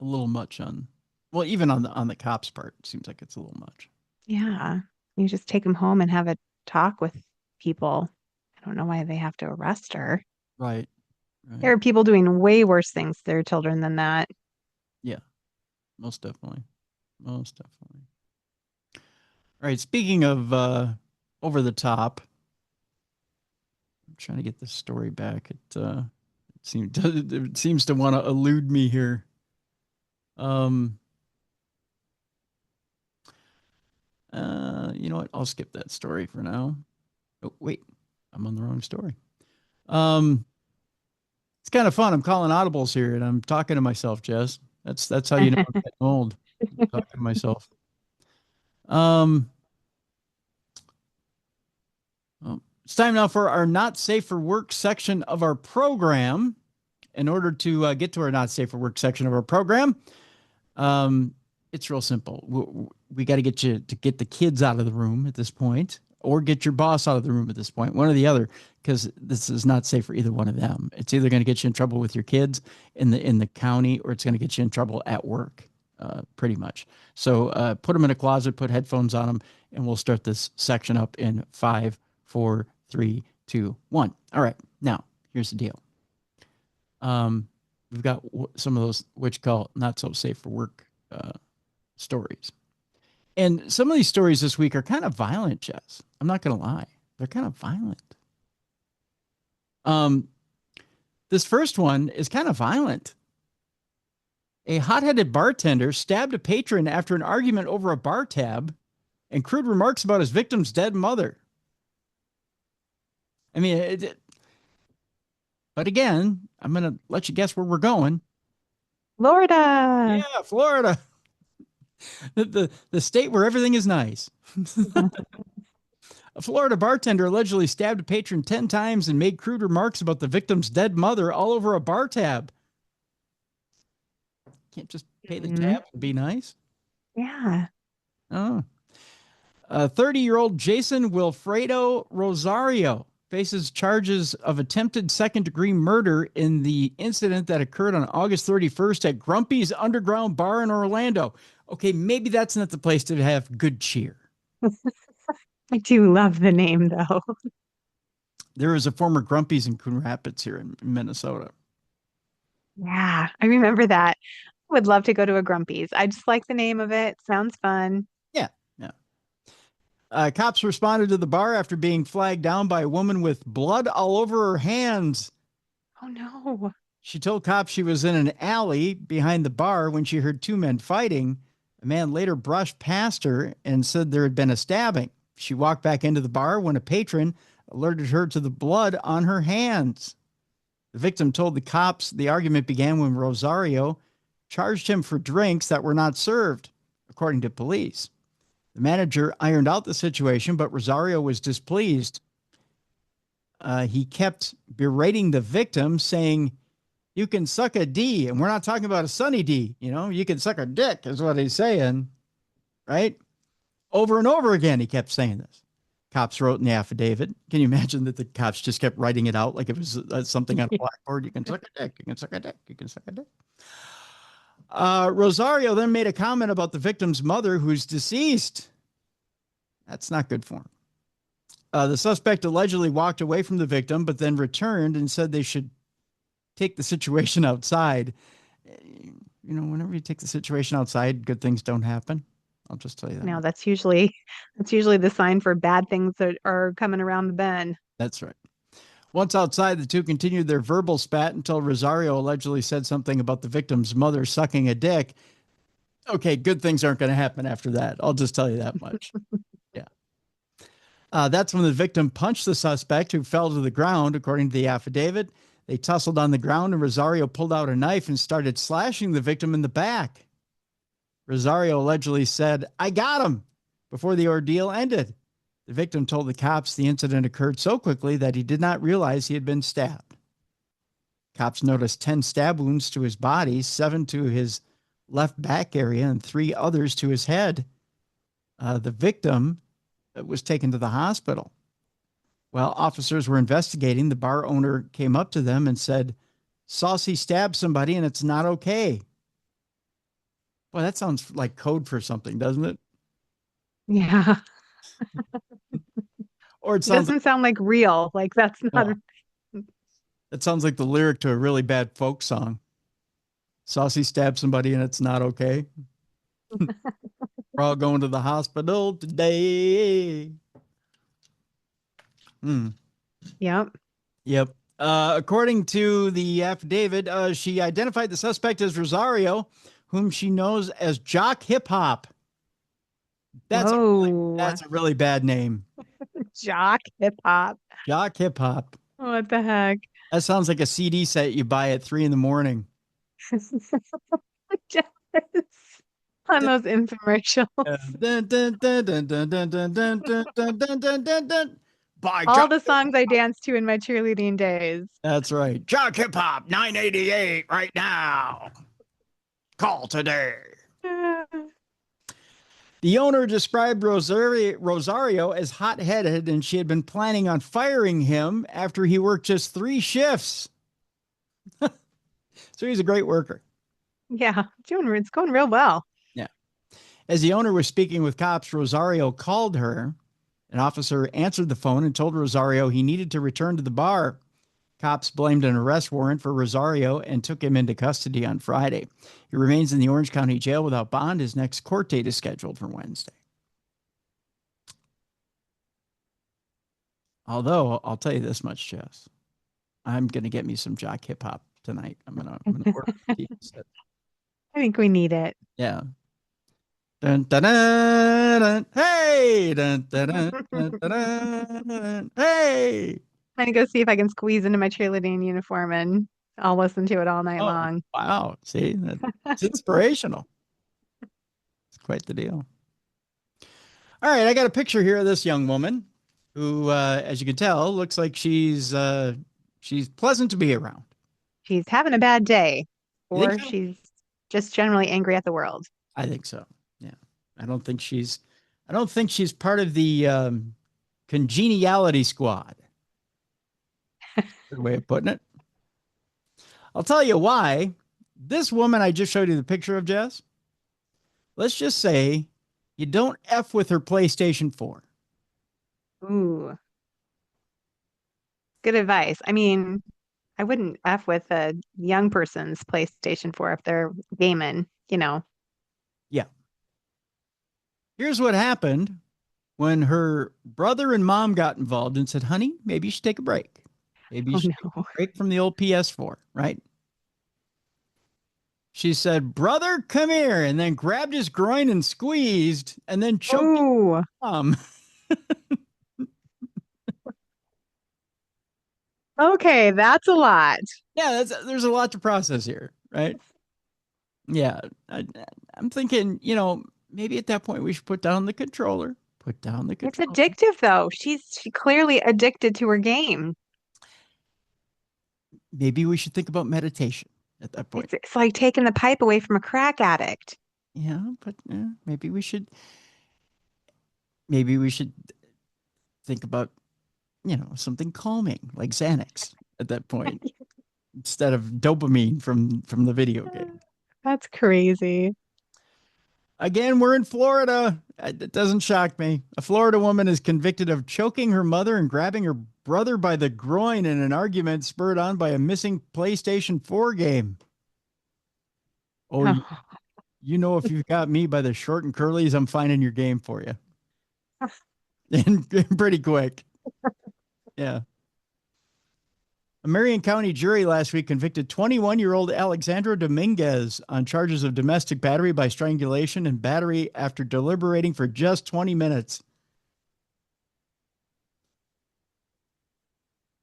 a little much even on the cops' part. It seems like it's a little much. yeah, you just take them home and have a talk with people. I don't know why they have to arrest her. Right. There are people doing way worse things to their children than that. Yeah, most definitely. Most definitely. All right, speaking of over the top, trying to get this story back. It seems to want to elude me here. You know what? I'll skip that story for now. Oh, wait, I'm on the wrong story. It's kind of fun. I'm calling audibles here and I'm talking to myself, Jess. That's how you know I'm getting old. I'm talking to myself. Well, it's time now for our not safe for work section of our program. In order to get to our not safe for work section of our program, it's real simple. We got to get you to get the kids out of the room at this point, or get your boss out of the room at this point, one or the other, because this is not safe for either one of them. It's either going to get you in trouble with your kids in the county, or it's going to get you in trouble at work, pretty much. So put them in a closet, put headphones on them, and we'll start this section up in 5, 4, 3, 2, 1. All right, now here's the deal. We've got some of those what you call not so safe for work stories. And some of these stories this week are kind of violent, Jess. I'm not going to lie. They're kind of violent. This first one is kind of violent. A hot-headed bartender stabbed a patron after an argument over a bar tab and crude remarks about his victim's dead mother. I mean, but again, I'm going to let you guess where we're going. Florida. Yeah, Florida. The state where everything is nice. A Florida bartender allegedly stabbed a patron 10 times and made crude remarks about the victim's dead mother all over a bar tab. Can't just pay the tab and be nice. Yeah. Oh. 30-year-old Jason Wilfredo Rosario faces charges of attempted second-degree murder in the incident that occurred on August 31st at Grumpy's Underground Bar in Orlando. Okay, maybe that's not the place to have good cheer. I do love the name, though. There is a former Grumpy's in Coon Rapids here in Minnesota. Yeah, I remember that. I would love to go to a Grumpy's. I just like the name of it. Sounds fun. Yeah. Cops responded to the bar after being flagged down by a woman with blood all over her hands. Oh, no. She told cops she was in an alley behind the bar when she heard two men fighting. A man later brushed past her and said there had been a stabbing. She walked back into the bar when a patron alerted her to the blood on her hands. The victim told the cops the argument began when Rosario charged him for drinks that were not served, according to police. The manager ironed out the situation, but Rosario was displeased. He kept berating the victim, saying, "You can suck a D," and we're not talking about a sunny D. You know, you can suck a dick is what he's saying, right? Over and over again, he kept saying this. Cops wrote in the affidavit. Can you imagine that the cops just kept writing it out like it was something on a blackboard? You can suck a dick. You can suck a dick. You can suck a dick. Rosario then made a comment about the victim's mother, who's deceased. That's not good for him. The suspect allegedly walked away from the victim, but then returned and said they should take the situation outside. You know, whenever you take the situation outside, good things don't happen. I'll just tell you that. No, that's usually the sign for bad things that are coming around the bend. That's right. Once outside, the two continued their verbal spat until Rosario allegedly said something about the victim's mother sucking a dick. Okay, good things aren't going to happen after that. I'll just tell you that much. Yeah. That's when the victim punched the suspect, who fell to the ground, according to the affidavit. They tussled on the ground, and Rosario pulled out a knife and started slashing the victim in the back. Rosario allegedly said, "I got him," before the ordeal ended. The victim told the cops the incident occurred so quickly that he did not realize he had been stabbed. Cops noticed 10 stab wounds to his body, 7 to his left back area, and 3 others to his head. The victim was taken to the hospital. While officers were investigating, the bar owner came up to them and said, "Saucy stabbed somebody and it's not okay." Well, that sounds like code for something, doesn't it? Yeah. Or it It sounds doesn't sound like real. Like that's not. No. It sounds like the lyric to a really bad folk song. Saucy stabbed somebody and it's not okay. We're all going to the hospital today. Yep. Yep. According to the affidavit, she identified the suspect as Rosario, whom she knows as Jock Hip Hop. Whoa. That's a really bad name. Jock hip hop. Jock Hip Hop. What the heck? That sounds like a CD set you buy at 3 a.m. Yes. On those infomercials. Dun, dun, dun, dun, dun, dun, dun, dun, dun, dun, dun, dun, dun, dun. By All Jock. the songs I danced to in my cheerleading days. That's right. Jock Hip Hop 988 right now. Call today. The owner described Rosario as hot-headed, and she had been planning on firing him after he worked just 3 shifts. So he's a great worker. Yeah, it's going real well. Yeah. As the owner was speaking with cops, Rosario called her. An officer answered the phone and told Rosario he needed to return to the bar. Cops blamed an arrest warrant for Rosario and took him into custody on Friday. He remains in the Orange County Jail without bond. His next court date is scheduled for Wednesday. Although, I'll tell you this much, Jess. I'm going to get me some Jock Hip Hop tonight. I'm going to order it. I think we need it. Yeah. Dun, dun, dun, dun. Hey! Dun, dun, dun, dun, dun, dun. Hey! I'm going to go see if I can squeeze into my cheerleading uniform and I'll listen to it all night long. Wow. See, it's inspirational. It's quite the deal. All right. I got a picture here of this young woman who, as you can tell, looks like she's pleasant to be around. She's having a bad day, You think or so? she's just generally angry at the world. I think so. Yeah. I don't think she's part of the congeniality squad. Good way of putting it. I'll tell you why. This woman I just showed you the picture of, Jess. Let's just say you don't F with her PlayStation 4. Ooh. Good advice. I mean, I wouldn't F with a young person's PlayStation 4 if they're gaming, Yeah. Here's what happened when her brother and mom got involved and said, honey, maybe you should take a break. Maybe you should take a break from the old PS4, right? She said, brother, come here, and then grabbed his groin and squeezed and then choked his mom. Okay, that's a lot. Yeah, there's a lot to process here, right? Yeah, I'm thinking, maybe at that point we should put down the controller. Put down the controller. It's addictive, though. She's clearly addicted to her game. Maybe we should think about meditation at that point. It's like taking the pipe away from a crack addict. Yeah, but maybe we should think about, something calming like Xanax at that point instead of dopamine from the video game. That's crazy. Again, we're in Florida. It doesn't shock me. A Florida woman is convicted of choking her mother and grabbing her brother by the groin in an argument spurred on by a missing PlayStation 4 game. Oh, if you've got me by the short and curlies, I'm finding your game for you. And pretty quick. Yeah. A Marion County jury last week convicted 21-year-old Alexandra Dominguez on charges of domestic battery by strangulation and battery after deliberating for just 20 minutes.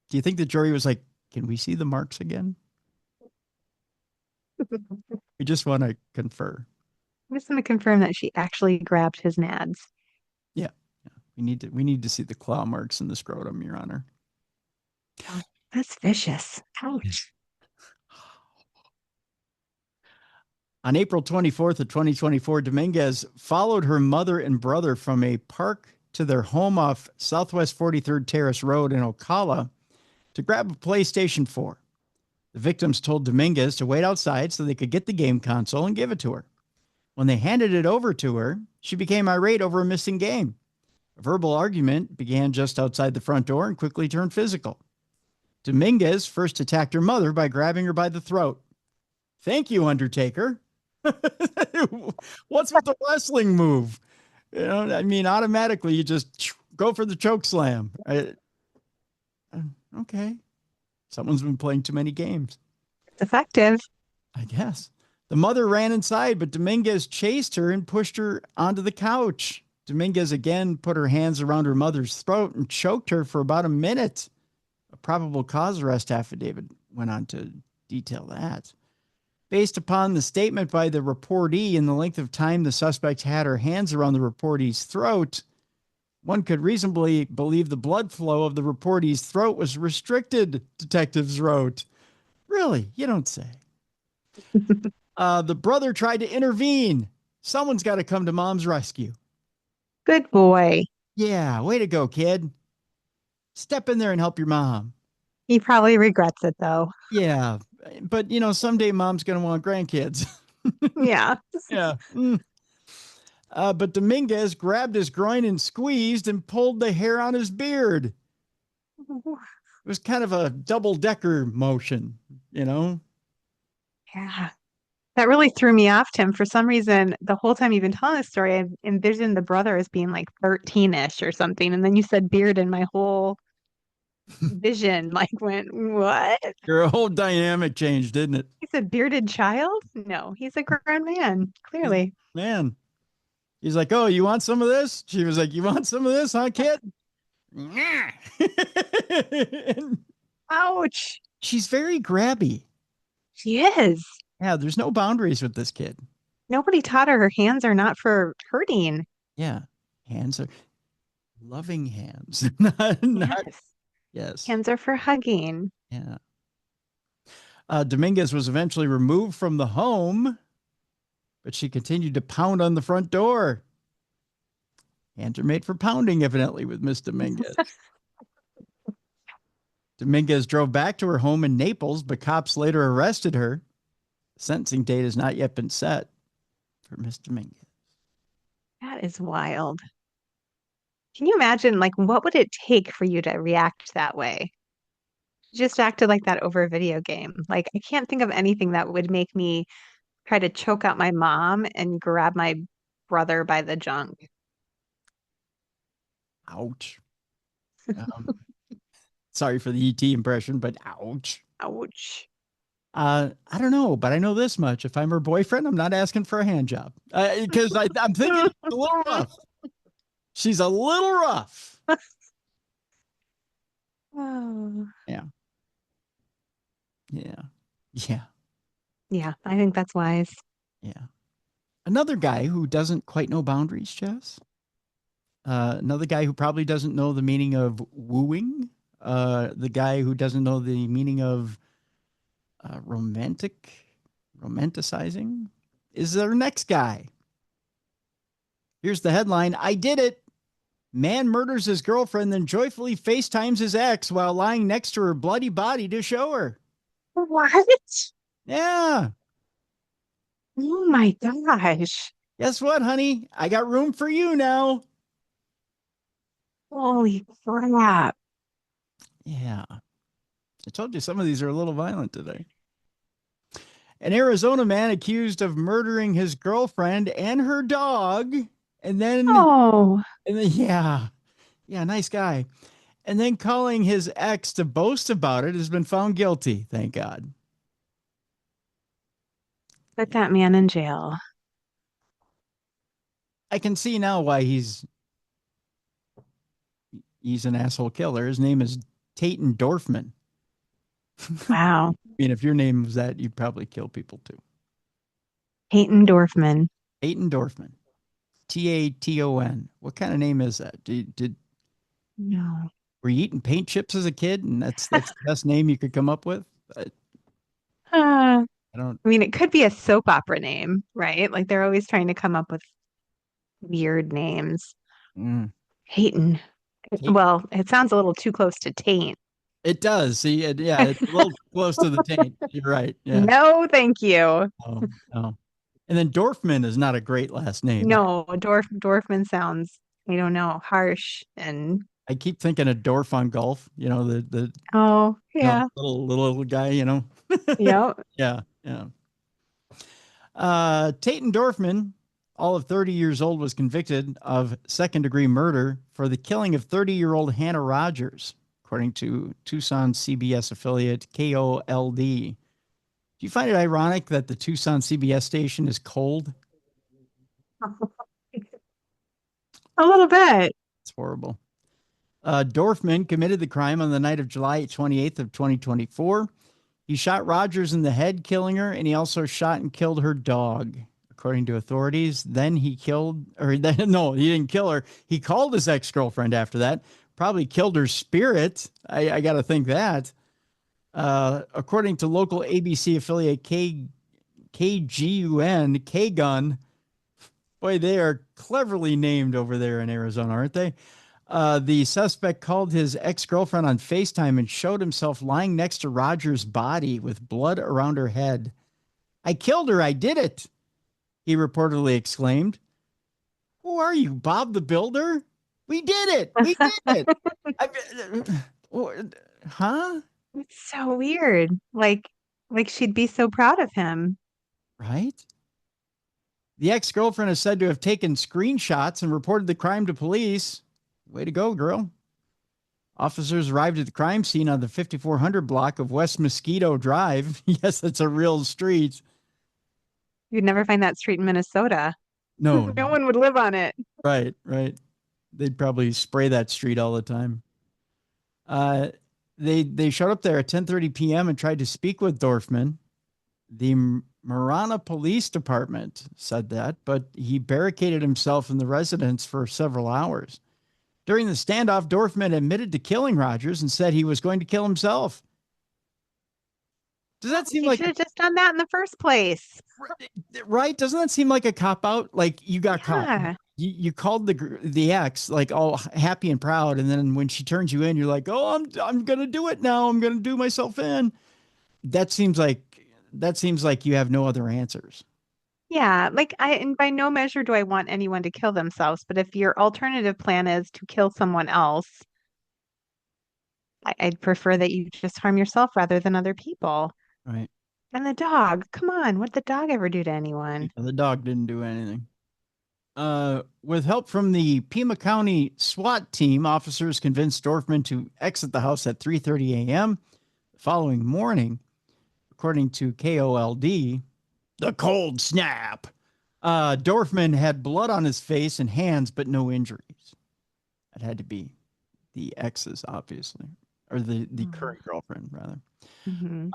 Do you think the jury was like, can we see the marks again? We just want to confer. I'm just going to confirm that she actually grabbed his nads. Yeah. We need to see the claw marks in the scrotum, Your Honor. Oh, that's vicious. Ouch. On April 24th of 2024, Dominguez followed her mother and brother from a park to their home off Southwest 43rd Terrace Road in Ocala to grab a PlayStation 4. The victims told Dominguez to wait outside so they could get the game console and give it to her. When they handed it over to her, she became irate over a missing game. A verbal argument began just outside the front door and quickly turned physical. Dominguez first attacked her mother by grabbing her by the throat. Thank you, Undertaker. What's with the wrestling move? Automatically you just go for the choke slam. Okay. Someone's been playing too many games. It's effective. I guess. The mother ran inside, but Dominguez chased her and pushed her onto the couch. Dominguez again put her hands around her mother's throat and choked her for about a minute. A probable cause arrest affidavit went on to detail that. Based upon the statement by the reportee and the length of time the suspect had her hands around the reportee's throat, one could reasonably believe the blood flow of the reportee's throat was restricted, detectives wrote. Really? You don't say. The brother tried to intervene. Someone's got to come to mom's rescue. Good boy. Yeah, way to go, kid. Step in there and help your mom. He probably regrets it, though. Yeah, but, someday mom's going to want grandkids. Yeah. Yeah. But Dominguez grabbed his groin and squeezed and pulled the hair on his beard. It was kind of a double-decker motion, Yeah. That really threw me off, Tim. For some reason, the whole time you've been telling this story, I've envisioned the brother as being like 13-ish or something. And then you said beard, and my whole vision went, what? Your whole dynamic changed, didn't it? He said bearded child? No, he's a grown man, clearly. Man. He's like, oh, you want some of this? She was like, you want some of this, huh, kid? Ouch. She's very grabby. She is. Yeah, there's no boundaries with this kid. Nobody taught her hands are not for hurting. Yeah. Hands are loving hands. not, yes. Hands are for hugging. Yeah. Dominguez was eventually removed from the home, but she continued to pound on the front door. Hands are made for pounding, evidently, with Miss Dominguez. Dominguez drove back to her home in Naples, but cops later arrested her. The sentencing date has not yet been set for Miss Dominguez. That is wild. Can you imagine, what would it take for you to react that way? You just acted like that over a video game. I can't think of anything that would make me try to choke out my mom and grab my brother by the junk. Ouch. Sorry for the ET impression, but ouch. Ouch. I don't know, but I know this much. If I'm her boyfriend, I'm not asking for a hand job because I'm thinking it's a little rough. She's a little rough. Oh. Yeah. Yeah. Yeah. Yeah, I think that's wise. Yeah. Another guy who doesn't quite know boundaries, Jess. Another guy who probably doesn't know the meaning of wooing. The guy who doesn't know the meaning of romanticizing is our next guy. Here's the headline. I did it. Man murders his girlfriend, then joyfully FaceTimes his ex while lying next to her bloody body to show her. What? Yeah. Oh my gosh. Guess what, honey? I got room for you now. Holy crap. Yeah. I told you some of these are a little violent today. An Arizona man accused of murdering his girlfriend and her dog. And then, yeah, nice guy. And then calling his ex to boast about it has been found guilty. Thank God. Put that man in jail. I can see now why he's an asshole killer. His name is Taten Dorfman. Wow. I mean, if your name was that, you'd probably kill people too. Taten Dorfman. Taten Dorfman. Taton. What kind of name is that? No. Were you eating paint chips as a kid, and that's the best name you could come up with? I don't. I mean, it could be a soap opera name, right? They're always trying to come up with weird names. Taten. Well, it sounds a little too close to taint. It does. See, yeah, it's a little close to the taint. You're right. Yeah. No, thank you. Oh, no. And then Dorfman is not a great last name. No, Dorfman sounds, I don't know, harsh and. I keep thinking of Dorf on golf. The Oh yeah, little guy. Yep. Yeah. Taten Dorfman, all of 30 years old, was convicted of second-degree murder for the killing of 30-year-old Hannah Rogers. according to Tucson CBS affiliate KOLD. Do you find it ironic that the Tucson CBS station is cold? A little bit. It's horrible. Dorfman committed the crime on the night of July 28th of 2024. He shot Rogers in the head, killing her, and he also shot and killed her dog, according to authorities. Then he killed, or no, he didn't kill her. He called his ex-girlfriend after that, probably killed her spirit. I got to think that. According to local ABC affiliate KGUN, K-Gun, boy, they are cleverly named over there in Arizona, aren't they? The suspect called his ex-girlfriend on FaceTime and showed himself lying next to Rogers' body with blood around her head. "I killed her. I did it," he reportedly exclaimed. "Who are you, Bob the Builder? We did it. We did it." Huh? It's so weird. Like she'd be so proud of him. Right? The ex-girlfriend is said to have taken screenshots and reported the crime to police. Way to go, girl. Officers arrived at the crime scene on the 5400 block of West Mosquito Drive. Yes, that's a real street. You'd never find that street in Minnesota. No. No one would live on it. Right. They'd probably spray that street all the time. They showed up there at 10:30 p.m. and tried to speak with Dorfman. The Marana Police Department said that, but he barricaded himself in the residence for several hours. During the standoff, Dorfman admitted to killing Rogers and said he was going to kill himself. Does that seem You like should have just done that in the first place. right? Doesn't that seem like a cop out? Like you got caught. You called the ex like all happy and proud, and then when she turns you in, you're like, "Oh, I'm gonna do it now. I'm gonna do myself in." That seems like you have no other answers. Yeah, and by no measure do I want anyone to kill themselves, but if your alternative plan is to kill someone else, I'd prefer that you just harm yourself rather than other people. Right. And the dog, come on, what did the dog ever do to anyone? The dog didn't do anything. With help from the Pima County SWAT team, officers convinced Dorfman to exit the house at 3:30 a.m. the following morning. According to KOLD, the cold snap. Dorfman had blood on his face and hands, but no injuries. That had to be the ex's, obviously, or the current girlfriend, rather. Mm-hmm.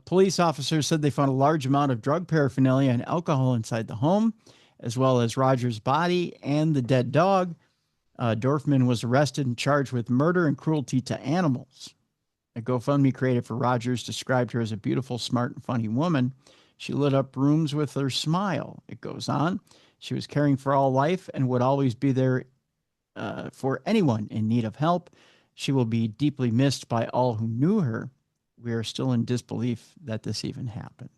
Police officers said they found a large amount of drug paraphernalia and alcohol inside the home, as well as Rogers' body and the dead dog. Dorfman was arrested and charged with murder and cruelty to animals. A GoFundMe created for Rogers described her as a beautiful, smart, and funny woman. She lit up rooms with her smile. It goes on. She was caring for all life and would always be there for anyone in need of help. She will be deeply missed by all who knew her. We are still in disbelief that this even happened.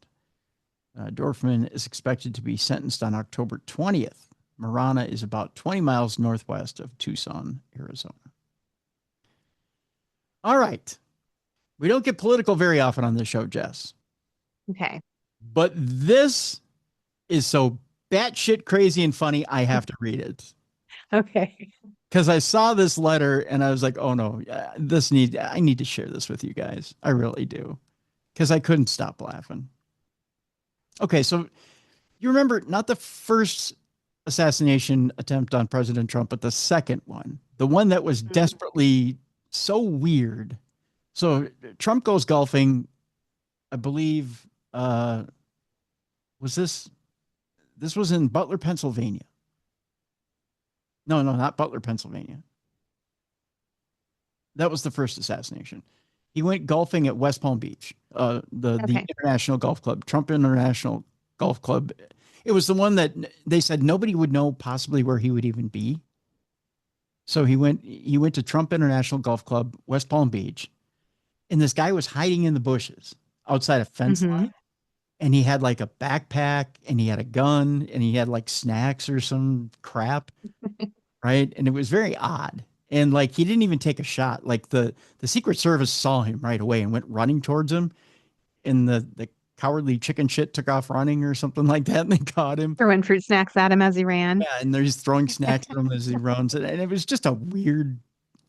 Dorfman is expected to be sentenced on October 20th. Marana is about 20 miles northwest of Tucson, Arizona. All right. We don't get political very often on this show, Jess. Okay. But this is so batshit crazy and funny, I have to read it. Okay. Because I saw this letter and I was like, oh no, I need to share this with you guys. I really do. Because I couldn't stop laughing. Okay, so you remember not the first assassination attempt on President Trump, but the second one. The one that was desperately so weird. So Trump goes golfing, I believe, was this was in Butler, Pennsylvania. No, not Butler, Pennsylvania. That was the first assassination. He went golfing at West Palm Beach, the International Golf Club, Trump International Golf Club. It was the one that they said nobody would know possibly where he would even be. So he went to Trump International Golf Club, West Palm Beach, and this guy was hiding in the bushes outside a fence line. And he had like a backpack and he had a gun and he had like snacks or some crap. Right. And it was very odd. And like, he didn't even take a shot. Like the Secret Service saw him right away and went running towards him. And the cowardly chicken shit took off running or something like that. And they caught him. Throwing fruit snacks at him as he ran. Yeah. And they're just throwing snacks at him as he runs. And it was just a weird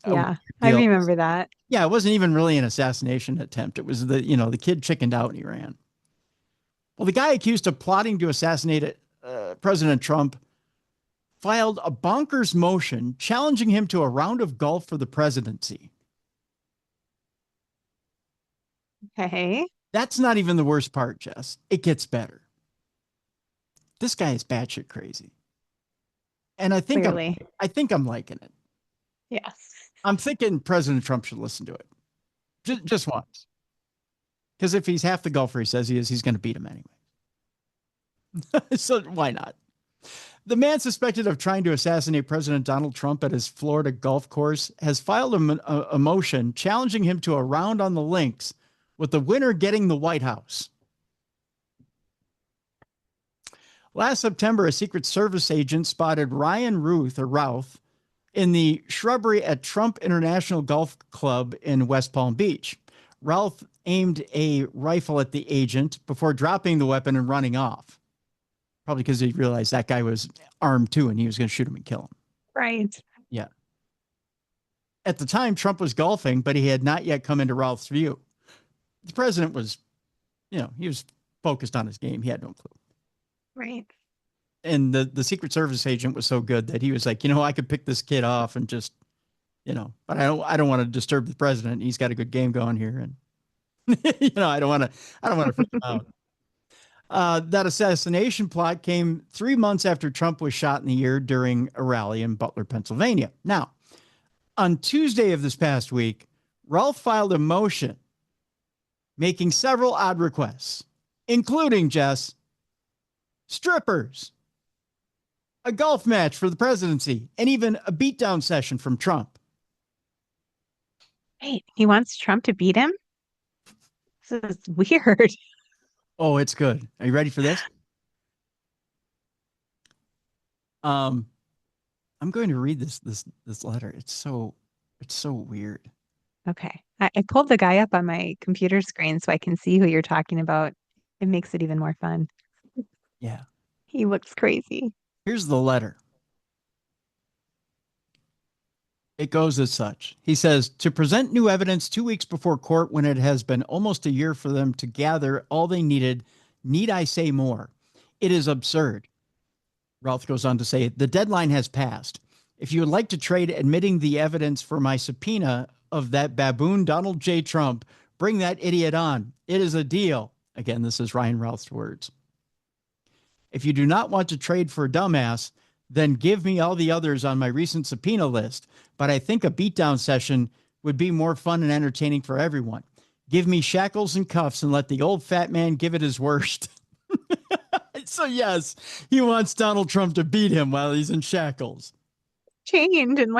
Yeah, I deal. remember that. Yeah, it wasn't even really an assassination attempt. It was the kid chickened out and he ran. Well, the guy accused of plotting to assassinate President Trump filed a bonkers motion challenging him to a round of golf for the presidency. Okay. That's not even the worst part, Jess. It gets better. This guy is batshit crazy. And I think I'm liking it. Yes. I'm thinking President Trump should listen to it. Just once. Because if he's half the golfer he says he is, he's going to beat him anyway. So why not? The man suspected of trying to assassinate President Donald Trump at his Florida golf course has filed a motion challenging him to a round on the links, with the winner getting the White House. Last September, a Secret Service agent spotted Ryan Routh in the shrubbery at Trump International Golf Club in West Palm Beach. Routh aimed a rifle at the agent before dropping the weapon and running off. Probably because he realized that guy was armed too and he was going to shoot him and kill him. Right. Yeah. At the time, Trump was golfing, but he had not yet come into Routh's view. The president was, he was focused on his game. He had no clue. Right. And the Secret Service agent was so good that he was like, I could pick this kid off and just, but I don't want to disturb the president. He's got a good game going here. And, I don't want to freak him out. That assassination plot came 3 months after Trump was shot in the ear during a rally in Butler, Pennsylvania. Now, on Tuesday of this past week, Ralph filed a motion making several odd requests, including, Jess, strippers, a golf match for the presidency, and even a beatdown session from Trump. Wait, he wants Trump to beat him? This is weird. Oh, it's good. Are you ready for this? I'm going to read this letter. It's so weird. Okay. I pulled the guy up on my computer screen so I can see who you're talking about. It makes it even more fun. Yeah. He looks crazy. Here's the letter. It goes as such. He says, to present new evidence 2 weeks before court when it has been almost a year for them to gather all they needed, need I say more? It is absurd. Ralph goes on to say, the deadline has passed. If you would like to trade admitting the evidence for my subpoena of that baboon Donald J. Trump, bring that idiot on. It is a deal. Again, this is Ryan Ralph's words. If you do not want to trade for a dumbass, then give me all the others on my recent subpoena list. But I think a beatdown session would be more fun and entertaining for everyone. Give me shackles and cuffs and let the old fat man give it his worst. So yes, he wants Donald Trump to beat him while he's in shackles. Chained and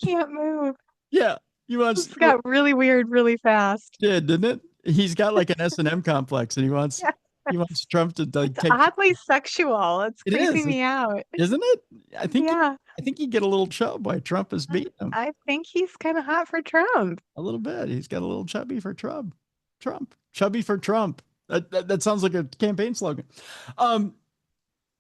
can't move. Yeah. He wants. This got really weird really fast. Yeah, didn't it? He's got like an S&M complex and he wants Trump to It's oddly sexual. It's creeping me out. Isn't it? I think he'd get a little chub while Trump is beating him. I think he's kind of hot for Trump. A little bit. He's got a little chubby for Trump. Chubby for Trump. That sounds like a campaign slogan.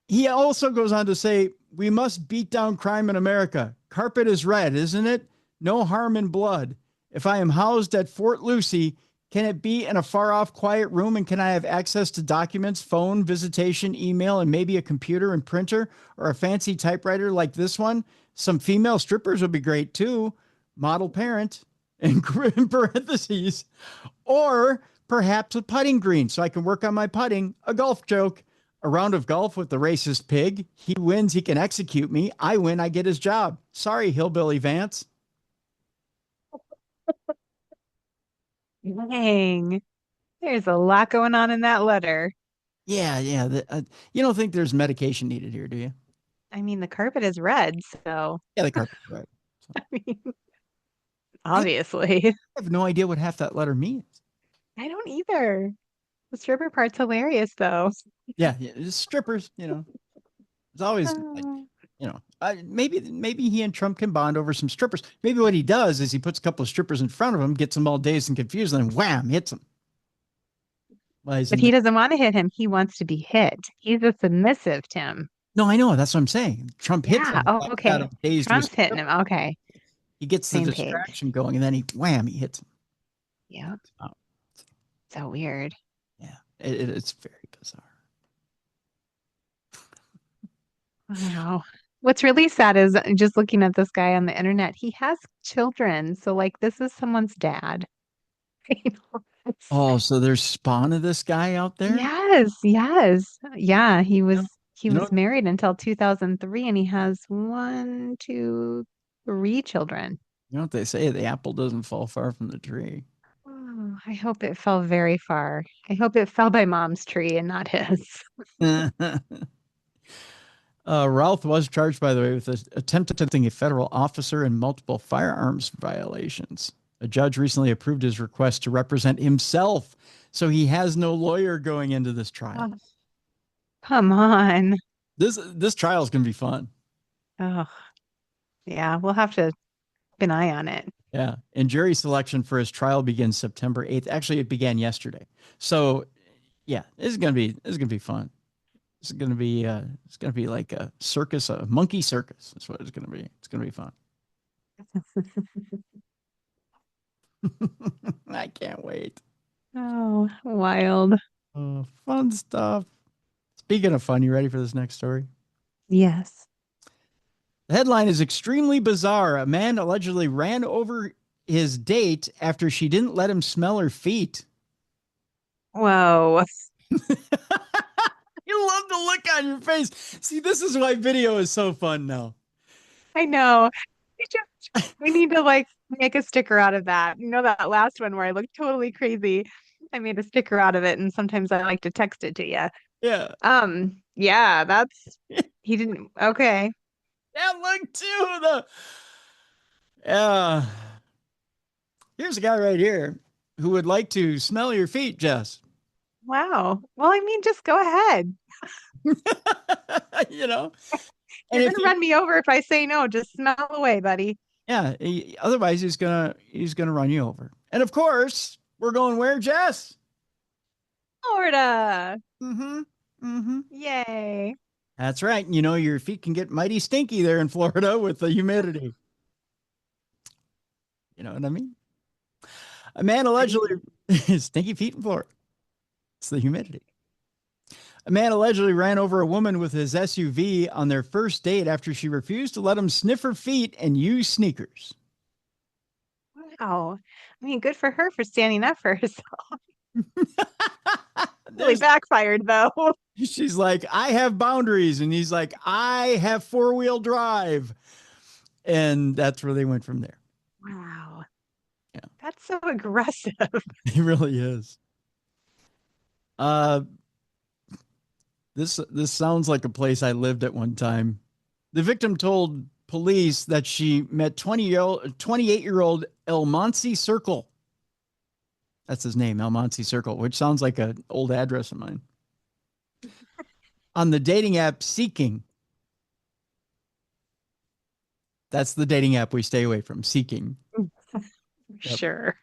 He also goes on to say, we must beat down crime in America. Carpet is red, isn't it? No harm in blood. If I am housed at Fort Lucy, can it be in a far-off, quiet room, and can I have access to documents, phone, visitation, email, and maybe a computer and printer, or a fancy typewriter like this one? Some female strippers would be great, too. Model parent, in parentheses. Or perhaps a putting green, so I can work on my putting. A golf joke. A round of golf with the racist pig. He wins, he can execute me. I win, I get his job. Sorry, Hillbilly Vance. Dang. There's a lot going on in that letter. Yeah. You don't think there's medication needed here, do you? I mean, the carpet is red, so. Yeah, the carpet is red. So. I mean, obviously. I have no idea what half that letter means. I don't either. The stripper part's hilarious, though. Yeah, just strippers, It's always, maybe he and Trump can bond over some strippers. Maybe what he does is he puts a couple of strippers in front of him, gets them all dazed and confused, and then wham, hits them. But he doesn't want to hit him. He wants to be hit. He's a submissive, Tim. No, I know. That's what I'm saying. Trump hits him. Oh, okay. Trump's hitting him. Okay. He gets the Same page. distraction going, and then he hits him. Yeah. Oh. So weird. Yeah, it's very bizarre. Wow. What's really sad is just looking at this guy on the internet, he has children. So like this is someone's dad. You know, Oh, so there's spawn of this guy out there? yes, yes. Yeah, he was You know, married until 2003 and he has 1, 2, 3 children. you know what they say, the apple doesn't fall far from the tree. Oh, I hope it fell very far. I hope it fell by mom's tree and not his. Ralph was charged, by the way, with attempting a federal officer and multiple firearms violations. A judge recently approved his request to represent himself, so he has no lawyer going into this trial. Oh, come on. This trial is going to be fun. Oh, yeah, we'll have to keep an eye on it. Yeah, and jury selection for his trial begins September 8th. Actually, it began yesterday. So, yeah, this is gonna be fun. It's gonna be like a circus, a monkey circus. That's what it's gonna be. It's gonna be fun. I can't wait. Oh, wild. Oh, fun stuff. Speaking of fun, you ready for this next story? Yes. The headline is extremely bizarre. A man allegedly ran over his date after she didn't let him smell her feet. Whoa. You love the look on your face. See, this is why video is so fun now. I know. We need to like make a sticker out of that. You know that last one where I looked totally crazy. I made a sticker out of it, and sometimes I like to text it to you. Yeah. Yeah, that's he didn't. Okay. Yeah, look too. Here's a guy right here who would like to smell your feet, Jess. Wow. Well, I mean, just go ahead. You know, You're gonna run me over if I say no. Just smell away, buddy. Yeah. Otherwise, he's gonna run you over. And of course, we're going where, Jess? Florida. Mm-hmm. Mm-hmm. Yay. That's right. You know, your feet can get mighty stinky there in Florida with the humidity. You know what I mean? A man allegedly stinky feet in Florida. It's the humidity. A man allegedly ran over a woman with his SUV on their first date after she refused to let him sniff her feet and use sneakers. Wow. I mean, good for her for standing up for herself. Really backfired though. She's like, I have boundaries. And he's like, I have 4-wheel drive. And that's where they went from there. Wow. Yeah. That's so aggressive. It really is. This sounds like a place I lived at one time. The victim told police that she met 28-year-old Elmonte Circle. That's his name, Elmonte Circle, which sounds like an old address of mine. On the dating app Seeking. That's the dating app we stay away from, Seeking. Sure.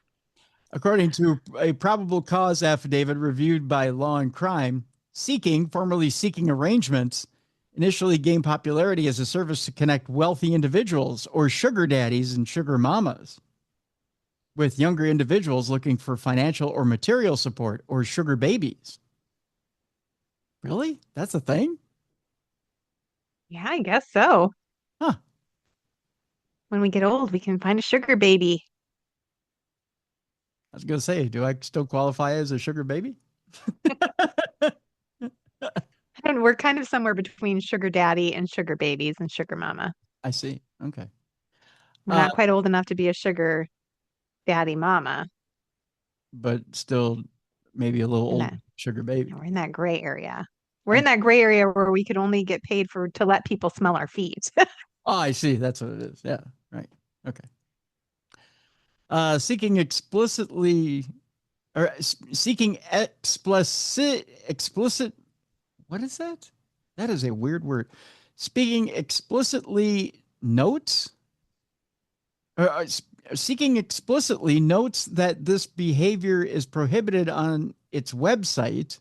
According to a probable cause affidavit reviewed by Law and Crime, Seeking, formerly Seeking Arrangements, initially gained popularity as a service to connect wealthy individuals or sugar daddies and sugar mamas with younger individuals looking for financial or material support or sugar babies. Really? That's a thing? Yeah, I guess so. Huh. When we get old, we can find a sugar baby. I was going to say, do I still qualify as a sugar baby? And we're kind of somewhere between sugar daddy and sugar babies and sugar mama. I see. Okay. We're not quite old enough to be a sugar daddy mama. But still maybe a little old sugar baby. We're in that gray area. We're in that gray area where we could only get paid to let people smell our feet. Oh, I see. That's what it is. Yeah. Right. Okay. Seeking explicit. What is that? That is a weird word. Seeking explicitly notes that this behavior is prohibited on its website,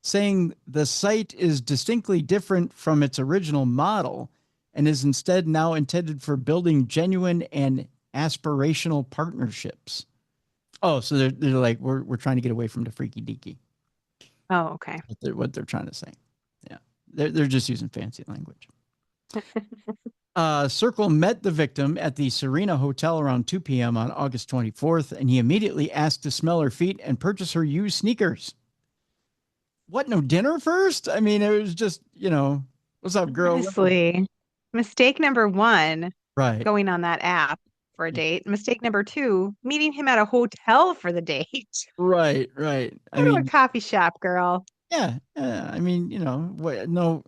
saying the site is distinctly different from its original model and is instead now intended for building genuine and aspirational partnerships. Oh, so they're like, we're trying to get away from the freaky deaky. Oh, okay. What they're trying to say. Yeah. They're just using fancy language. Circle met the victim at the Serena Hotel around 2 p.m. on August 24th, and he immediately asked to smell her feet and purchase her used sneakers. What, no dinner first? I mean, it was just, what's up, girl? Honestly, mistake number one, Right. going on that app for a date. Mistake number two, meeting him at a hotel for the date. Right. Go to a coffee shop, girl. Yeah. I mean, no,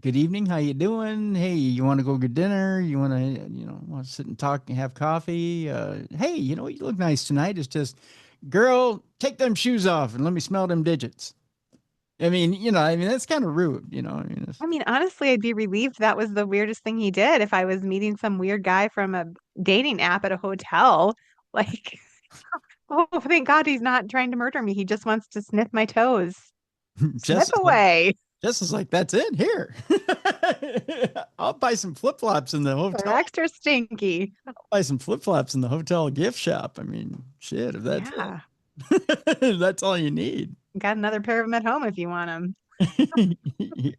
good evening. How you doing? Hey, you want to go get dinner? You want to sit and talk and have coffee? Hey, you look nice tonight. It's just, girl, take them shoes off and let me smell them digits. I mean, that's kind of rude, I mean, honestly, I'd be relieved that was the weirdest thing he did if I was meeting some weird guy from a dating app at a hotel. Like, oh, thank God he's not trying to murder me. He just wants to sniff my toes. Sniff away. Jess is like, that's it. Here. I'll buy some flip-flops in the hotel. They're extra stinky. I'll buy some flip-flops in the hotel gift shop. I mean, shit, if that's it. That's all you need. Got another pair of them at home if you want them.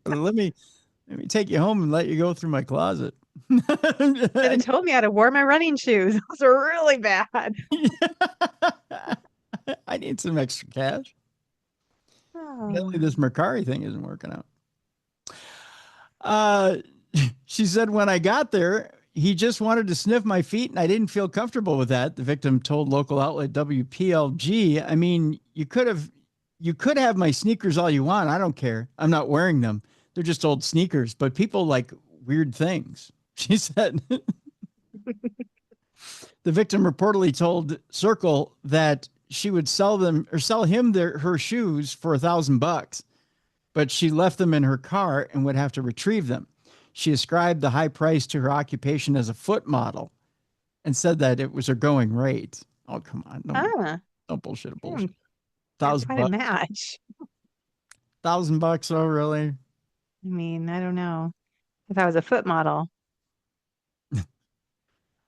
Let me take you home and let you go through my closet. Should have told me I'd have wore my running shoes. Those are really bad. I need some extra cash. Oh. Evidently, this Mercari thing isn't working out. She said, when I got there, he just wanted to sniff my feet, and I didn't feel comfortable with that. The victim told local outlet WPLG. I mean, you could have my sneakers all you want. I don't care. I'm not wearing them. They're just old sneakers, but people like weird things, she said. The victim reportedly told Circle that she would sell him her shoes for $1,000, but she left them in her car and would have to retrieve them. She ascribed the high price to her occupation as a foot model and said that it was her going rate. Oh, come on. Don't bullshit. $1,000. Quite a match. $1,000. Oh, really? I mean, I don't know. If I was a foot model.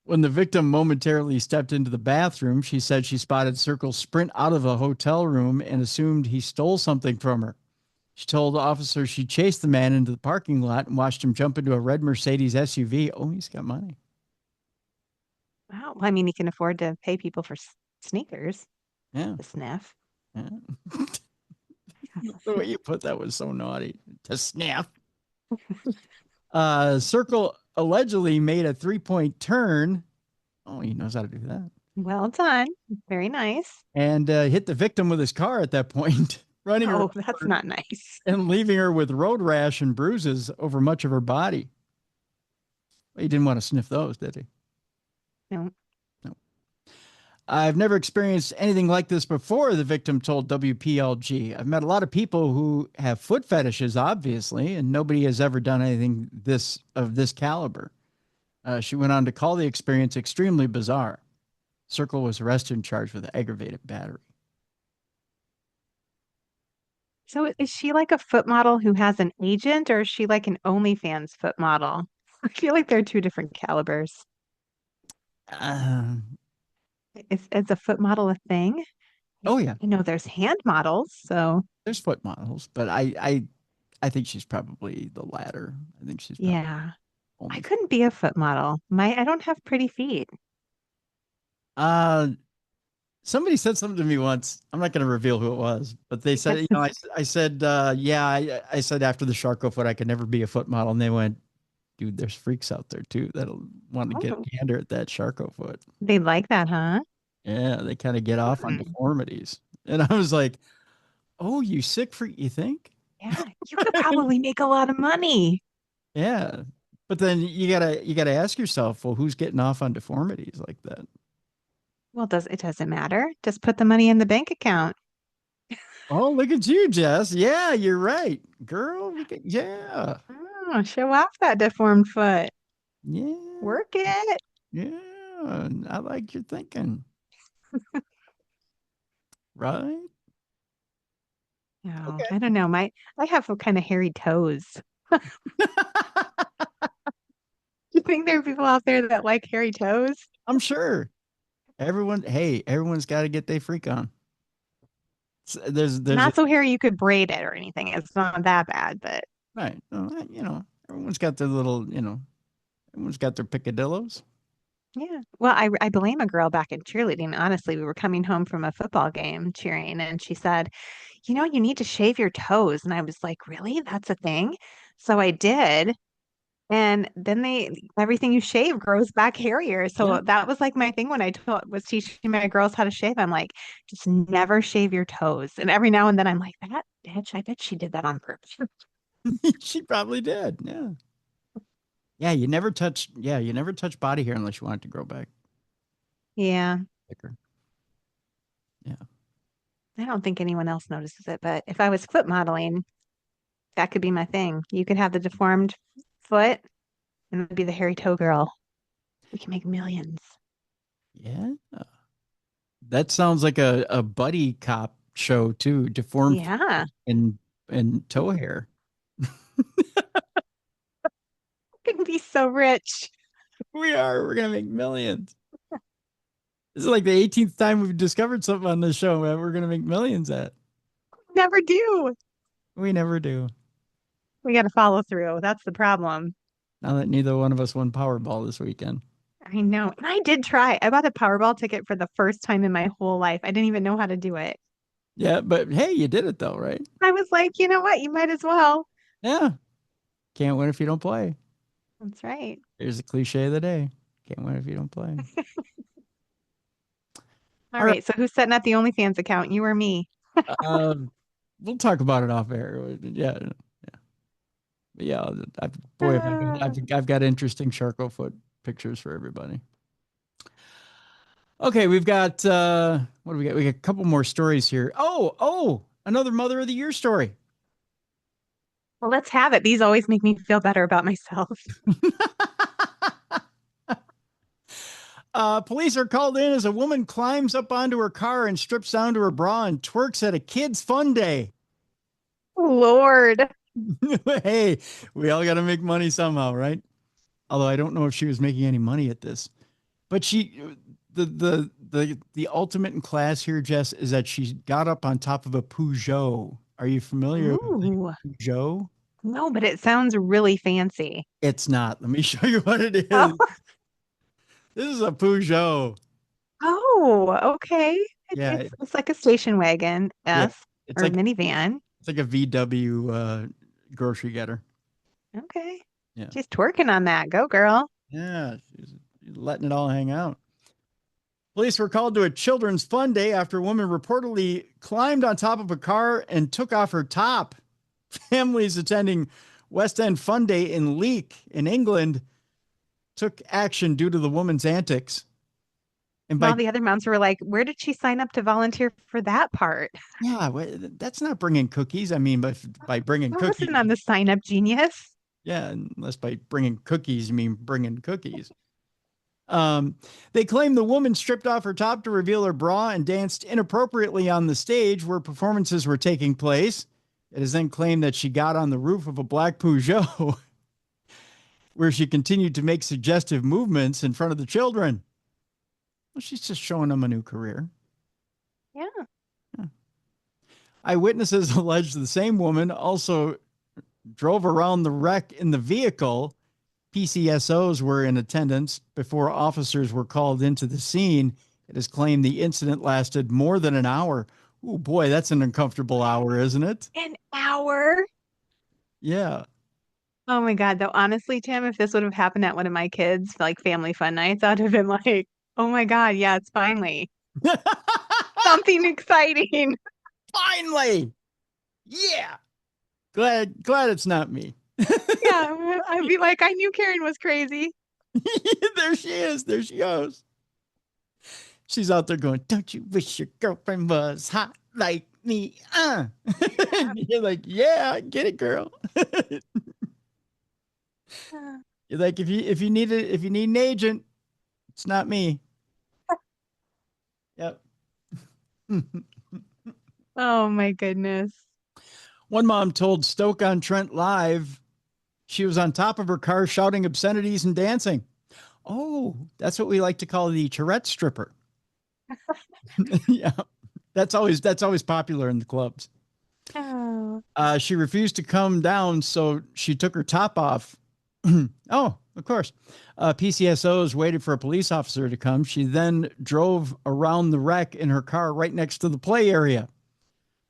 When the victim momentarily stepped into the bathroom, she said she spotted Circle sprint out of a hotel room and assumed he stole something from her. She told the officer she chased the man into the parking lot and watched him jump into a red Mercedes SUV. Oh, he's got money. Wow. Well, I mean, he can afford to pay people for sneakers. Yeah. To sniff. Yeah. The way you put that was so naughty. To sniff. Circle allegedly made a 3-point turn. Oh, he knows how to do that. Well done. Very nice. And hit the victim with his car at that point, running her. Oh, that's not nice. And leaving her with road rash and bruises over much of her body. Well, he didn't want to sniff those, did he? No. I've never experienced anything like this before, the victim told WPLG. I've met a lot of people who have foot fetishes, obviously, and nobody has ever done anything of this caliber. She went on to call the experience extremely bizarre. Circle was arrested and charged with aggravated battery. So is she like a foot model who has an agent, or is she like an OnlyFans foot model? I feel like they're two different calibers. Is a foot model a thing? Oh, yeah. I know there's hand models, so There's foot models, but I think she's probably the latter. I think she's yeah. I couldn't be a foot model. I don't have pretty feet. Somebody said something to me once. I'm not going to reveal who it was, but they said, I said, I said after the Sharko foot, I could never be a foot model. And they went, dude, there's freaks out there too that'll want to get a gander at that Sharko foot. They like that, huh? Yeah, they kind of get off on deformities. And I was like, oh, you sick freak, you think? Yeah, you could probably make a lot of money. Yeah. But then you gotta ask yourself, well, who's getting off on deformities like that? Well, it doesn't matter. Just put the money in the bank account. Oh, look at you, Jess. Yeah, you're right. Girl, yeah. Oh, show off that deformed foot. Yeah. Work it. Yeah. I like your thinking. Right? No, Okay. I don't know. I have kind of hairy toes. think there are people out there that like hairy toes? I'm sure. Everyone's got to get their freak on. There's Not so hairy you could braid it or anything. It's not that bad, but right. Everyone's got their little, everyone's got their picadillos. yeah. Well, I blame a girl back in cheerleading. Honestly, we were coming home from a football game cheering, and she said, you need to shave your toes. And I was like, really? That's a thing? So I did. And then everything you shave grows back hairier. So Yeah. that was like my thing when was teaching my girls how to shave. I'm like, just never shave your toes. And every now and then I'm like, that bitch, I bet she did that on purpose. She probably did. Yeah. Yeah, you never touch body hair unless you want it to grow back Yeah. thicker. Yeah. I don't think anyone else notices it, but if I was foot modeling, that could be my thing. You could have the deformed foot and I'd be the hairy toe girl. We can make millions. Yeah. That sounds like a buddy cop show too. Deformed Yeah. and toe hair. We can be so rich. We are. We're gonna make millions. This is like the 18th time we've discovered something on this show, man. We're gonna make millions at. Never do. We never do. We got to follow through. That's the problem. Now that neither one of us won Powerball this weekend. I know. And I did try. I bought a Powerball ticket for the first time in my whole life. I didn't even know how to do it. Yeah, but hey, you did it though, right? I was like, you know what? You might as well. Yeah. Can't win if you don't play. That's right. Here's the cliche of the day. Can't win if you don't play. All right. So who's setting up the OnlyFans account? You or me? We'll talk about it off air. Yeah. But yeah, I've got interesting charcoal foot pictures for everybody. Okay, we've got what do we got? We got a couple more stories here. Oh, another Mother of the Year story. Well, let's have it. These always make me feel better about myself. Police are called in as a woman climbs up onto her car and strips down to her bra and twerks at a kid's fun day. Lord. Hey, we all got to make money somehow, right? Although I don't know if she was making any money at this. But the ultimate in class here, Jess, is that she got up on top of a Peugeot. Are you familiar with Peugeot? No, but it sounds really fancy. It's not. Let me show you what it is. Oh, This is a Peugeot. Okay. Yeah. It's like a station wagon, yes, it's or like a minivan. It's like a VW grocery getter. Okay. Yeah. She's twerking on that. Go, girl. Yeah, she's letting it all hang out. Police were called to a children's fun day after a woman reportedly climbed on top of a car and took off her top. Families attending West End Fun Day in Leek in England took action due to the woman's antics. And All the other moms were like, where did she sign up to volunteer for that part? Yeah, that's not bringing cookies. I mean, but by bringing That cookies. wasn't on the sign up, genius. Yeah, unless by bringing cookies, you mean bringing cookies. They claim the woman stripped off her top to reveal her bra and danced inappropriately on the stage where performances were taking place. It is then claimed that she got on the roof of a black Peugeot where she continued to make suggestive movements in front of the children. Well, she's just showing them a new career. Yeah. Eyewitnesses alleged the same woman also drove around the wreck in the vehicle. PCSOs were in attendance before officers were called into the scene. It is claimed the incident lasted more than an hour. Oh boy, that's an uncomfortable hour, isn't it? An hour? Yeah. Oh my God. Though, honestly, Tim, if this would have happened at one of my kids' like family fun nights, I'd have been like, oh my God, yeah, it's finally something exciting. Finally. Yeah. Glad it's not me. Yeah, I'd be like, I knew Karen was crazy. There she is. There she goes. She's out there going, don't you wish your girlfriend was hot like me? You're like, yeah, I get it, girl. You're like, if you need an agent, it's not me. Yep. Oh my goodness. One mom told Stoke-on-Trent Live She was on top of her car shouting obscenities and dancing. Oh, that's what we like to call the Tourette stripper. Yeah, that's always popular in the clubs. Oh. She refused to come down, so she took her top off. Oh, of course. PCSOs waited for a police officer to come. She then drove around the wreck in her car right next to the play area,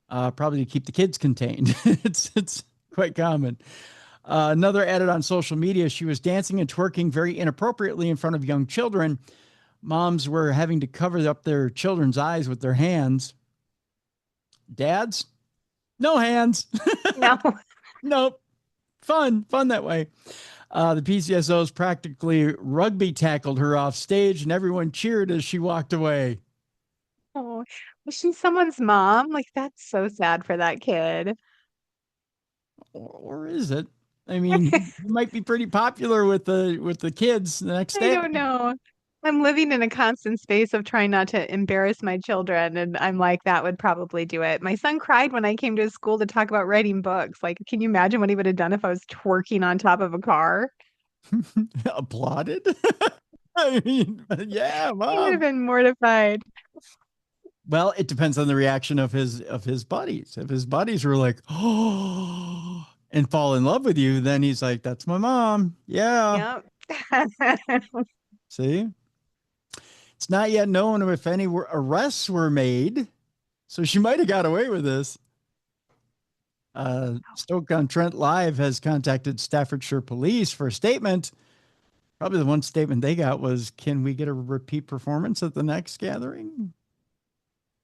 probably to keep the kids contained. It's quite common. Another added on social media, she was dancing and twerking very inappropriately in front of young children. Moms were having to cover up their children's eyes with their hands. Dads? No hands. No. Nope. Fun that way. The PCSOs practically rugby tackled her off stage, and everyone cheered as she walked away. Oh, was she someone's mom? Like, that's so sad for that kid. Or is it? I mean, you might be pretty popular with the kids the next day. I don't know. I'm living in a constant space of trying not to embarrass my children, and I'm like, that would probably do it. My son cried when I came to his school to talk about writing books. Like, can you imagine what he would have done if I was twerking on top of a car? Applauded. I mean, yeah, He would have Mom. been mortified. Well, it depends on the reaction of his buddies. If his buddies were like, "Oh," and fall in love with you, then he's like, "That's my mom." Yeah. Yep. See? It's not yet known if any arrests were made, so she might have got away with this. Stoke-on-Trent Live has contacted Staffordshire Police for a statement. Probably the one statement they got was, "Can we get a repeat performance at the next gathering?"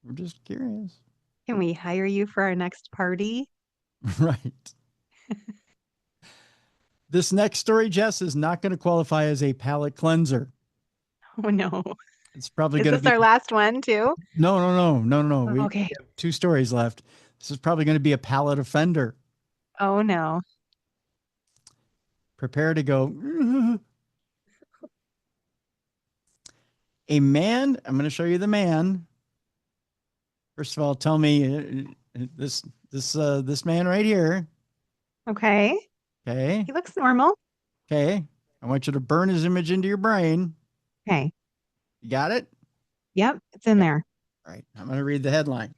We're just curious. Can we hire you for our next party? Right. This next story, Jess, is not going to qualify as a palate cleanser. Oh no. It's probably Is going to this be our last one too? No. We Okay. have 2 stories left. This is probably going to be a palate offender. Oh no. Prepare to go. A man, I'm going to show you the man. First of all, tell me this man right here. Okay. Okay. He looks normal. Okay. I want you to burn his image into your brain. Okay. You got it? Yep, it's in there. All right. I'm going to read the headline.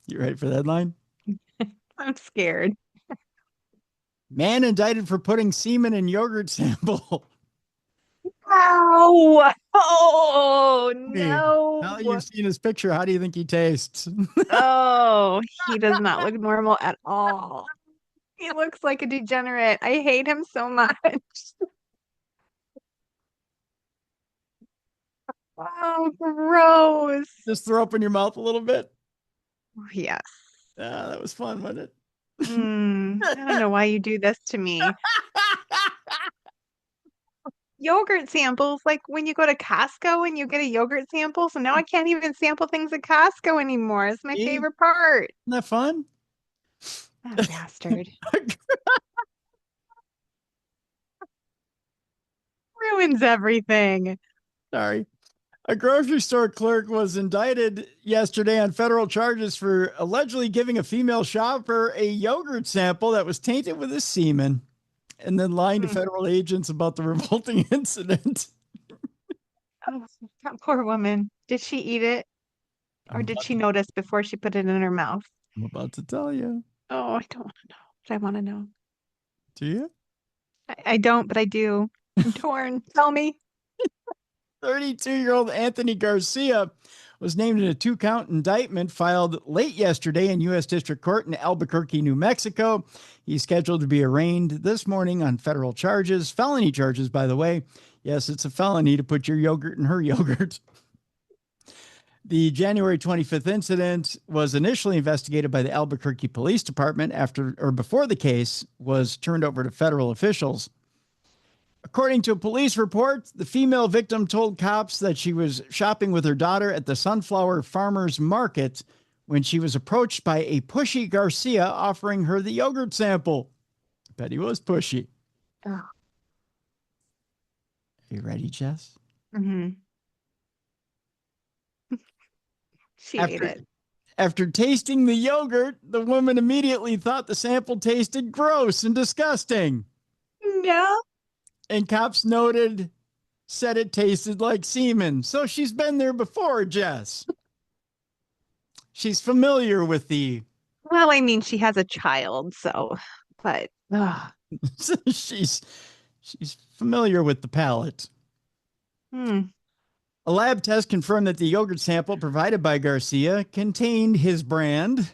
You ready for the headline? I'm scared. Man indicted for putting semen in yogurt sample. Ow! Oh no. Now that you've seen his picture, how do you think he tastes? Oh, he does not look normal at all. He looks like a degenerate. I hate him so much. Oh, gross. Just throw up in your mouth a little bit. Yes. That was fun, wasn't it? I don't know why you do this to me. Yogurt samples, like when you go to Costco and you get a yogurt sample. So now I can't even sample things at Costco anymore. It's my favorite part. Isn't that fun? That bastard. Ruins everything. Sorry. A grocery store clerk was indicted yesterday on federal charges for allegedly giving a female shopper a yogurt sample that was tainted with his semen and then lying to federal agents about the revolting incident. Oh, that poor woman. Did she eat it? Or did she notice before she put it in her mouth? I'm about to tell you. Oh, I don't want to know. But I want to know. Do you? I don't, but I do. I'm torn. Tell me. 32-year-old Anthony Garcia was named in a 2-count indictment filed late yesterday in U.S. District Court in Albuquerque, New Mexico. He's scheduled to be arraigned this morning on federal charges, felony charges, by the way. Yes, it's a felony to put your yogurt in her yogurt. The January 25th incident was initially investigated by the Albuquerque Police Department before the case was turned over to federal officials. According to a police report, the female victim told cops that she was shopping with her daughter at the Sunflower Farmers Market when she was approached by a pushy Garcia offering her the yogurt sample. I bet he was pushy. Oh. Are you ready, Jess? Mm-hmm. She ate it. After tasting the yogurt, the woman immediately thought the sample tasted gross and disgusting. No. And cops said it tasted like semen. So she's been there before, Jess. She's familiar with the... Well, I mean, she has a child, so, but she's familiar with the palate. A lab test confirmed that the yogurt sample provided by Garcia contained his brand.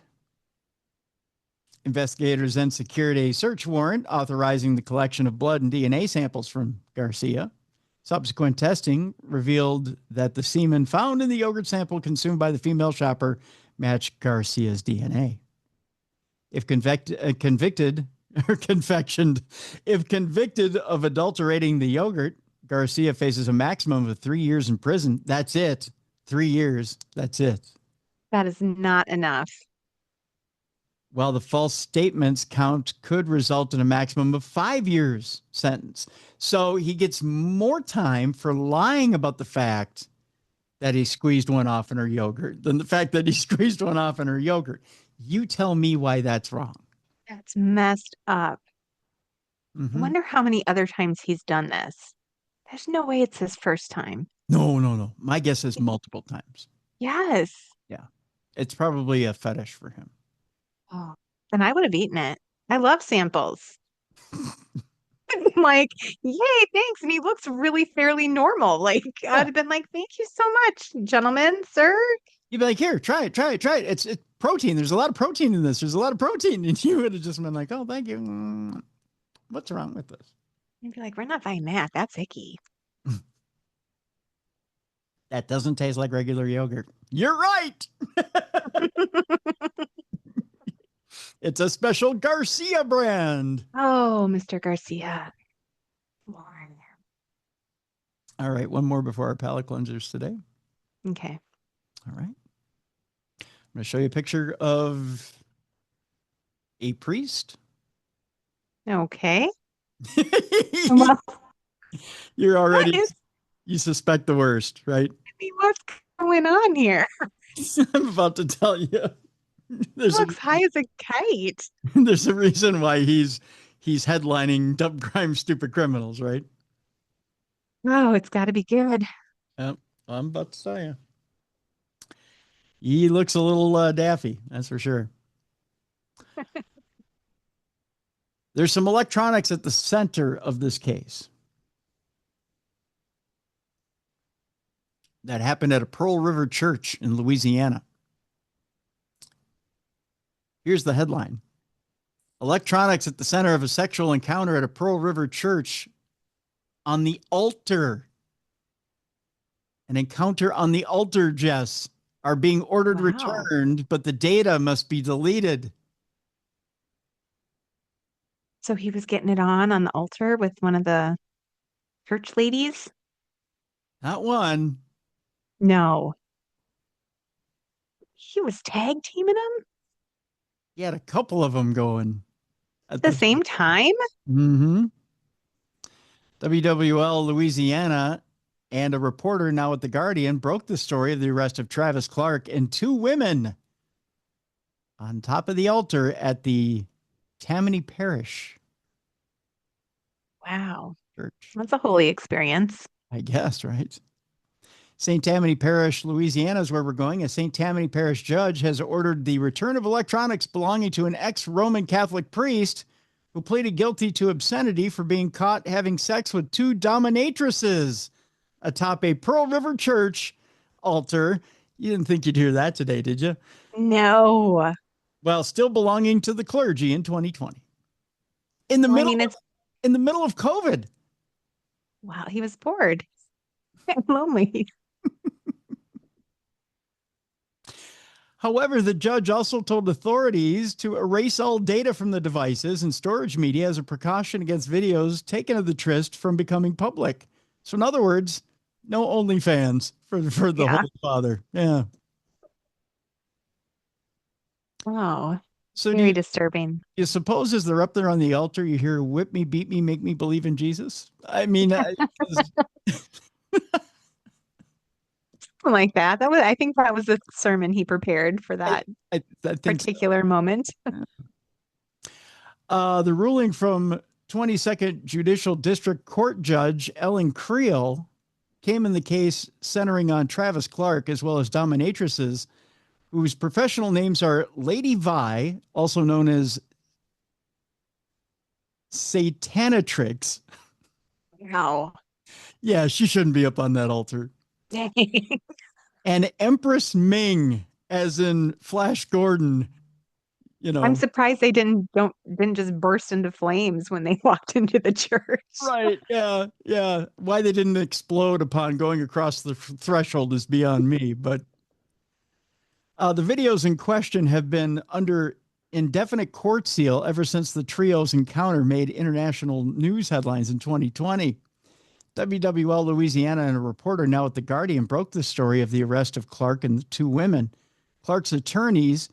Investigators then secured a search warrant authorizing the collection of blood and DNA samples from Garcia. Subsequent testing revealed that the semen found in the yogurt sample consumed by the female shopper matched Garcia's DNA. If convicted of adulterating the yogurt, Garcia faces a maximum of 3 years in prison. That's it. 3 years. That's it. that is not enough. While the false statements count could result in a maximum of 5 years sentence. So he gets more time for lying about the fact that he squeezed one off in her yogurt than the fact that he squeezed one off in her yogurt. You tell me why that's wrong. That's messed up. I wonder how many other times he's done this. There's no way it's his first time. No. My guess is multiple times. Yes. Yeah. It's probably a fetish for him. Oh, then I would have eaten it. I love samples. I'm like, yay, thanks. And he looks really fairly normal. Like, I'd have been like, thank you so much, gentlemen, sir. You'd be like, here, try it. It's protein. There's a lot of protein in this. There's a lot of protein. And you would have just been like, oh, thank you. What's wrong with this? You'd be like, we're not buying that. That's icky. That doesn't taste like regular yogurt. You're right. It's a special Garcia brand. Oh, Mr. Garcia. Come on. All right. One more before our palate cleansers today. Okay. All right. I'm going to show you a picture of a priest. Okay. Well, You're already, you suspect the worst, right? what's going on here? I'm about to tell you. He looks high as a kite. There's a reason why he's headlining Dumb Crime, Stupid Criminals, right? Oh, it's got to be good. Yep, I'm about to tell you. He looks a little daffy, that's for sure. There's some electronics at the center of this case that happened at a Pearl River church in Louisiana. Here's the headline. Electronics at the center of a sexual encounter at a Pearl River church on the altar. An encounter on the altar, Jess, are being ordered returned, but the data must be deleted. So he was getting it on the altar with one of the church ladies? Not one. No. He was tag teaming them? He had a couple of them going. At the same time? Mm-hmm. WWL Louisiana and a reporter now at The Guardian broke the story of the arrest of Travis Clark and two women on top of the altar at the Tammany Parish Wow. Church. That's a holy experience. I guess, right? St. Tammany Parish, Louisiana is where we're going. A St. Tammany Parish judge has ordered the return of electronics belonging to an ex-Roman Catholic priest who pleaded guilty to obscenity for being caught having sex with two dominatrices atop a Pearl River church altar. You didn't think you'd hear that today, did you? No. Well, still belonging to the clergy in 2020. In the middle of COVID. Wow, he was bored and lonely. However, the judge also told authorities to erase all data from the devices and storage media as a precaution against videos taken of the tryst from becoming public. So in other words, no OnlyFans for the Holy Father. Yeah. Wow. So very disturbing. You suppose as they're up there on the altar, you hear, whip me, beat me, make me believe in Jesus? I mean, Something like that. I think that was the sermon he prepared for that I think so. particular moment. The ruling from 22nd Judicial District Court Judge Ellen Creel came in the case centering on Travis Clark as well as dominatrices whose professional names are Lady Vi, also known as Satanatrix. Wow. Yeah, she shouldn't be up on that altar. Dang. And Empress Ming, as in Flash Gordon. You know, I'm surprised they didn't just burst into flames when they walked into the church. right. Yeah. Yeah. Why they didn't explode upon going across the threshold is beyond me. But the videos in question have been under indefinite court seal ever since the trio's encounter made international news headlines in 2020. WWL Louisiana and a reporter now at The Guardian broke the story of the arrest of Clark and the two women. Clark's attorneys,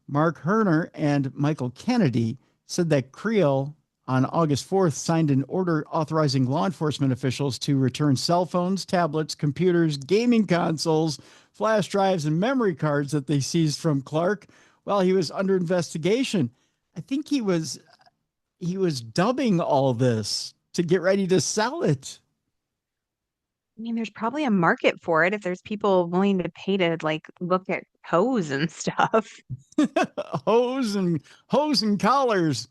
Mark Herner and Michael Kennedy, said that Creel on August 4th signed an order authorizing law enforcement officials to return cell phones, tablets, computers, gaming consoles, flash drives, and memory cards that they seized from Clark while he was under investigation. I think he was dubbing all this to get ready to sell it. I mean, there's probably a market for it if there's people willing to pay to like look at hose and stuff. hose and collars.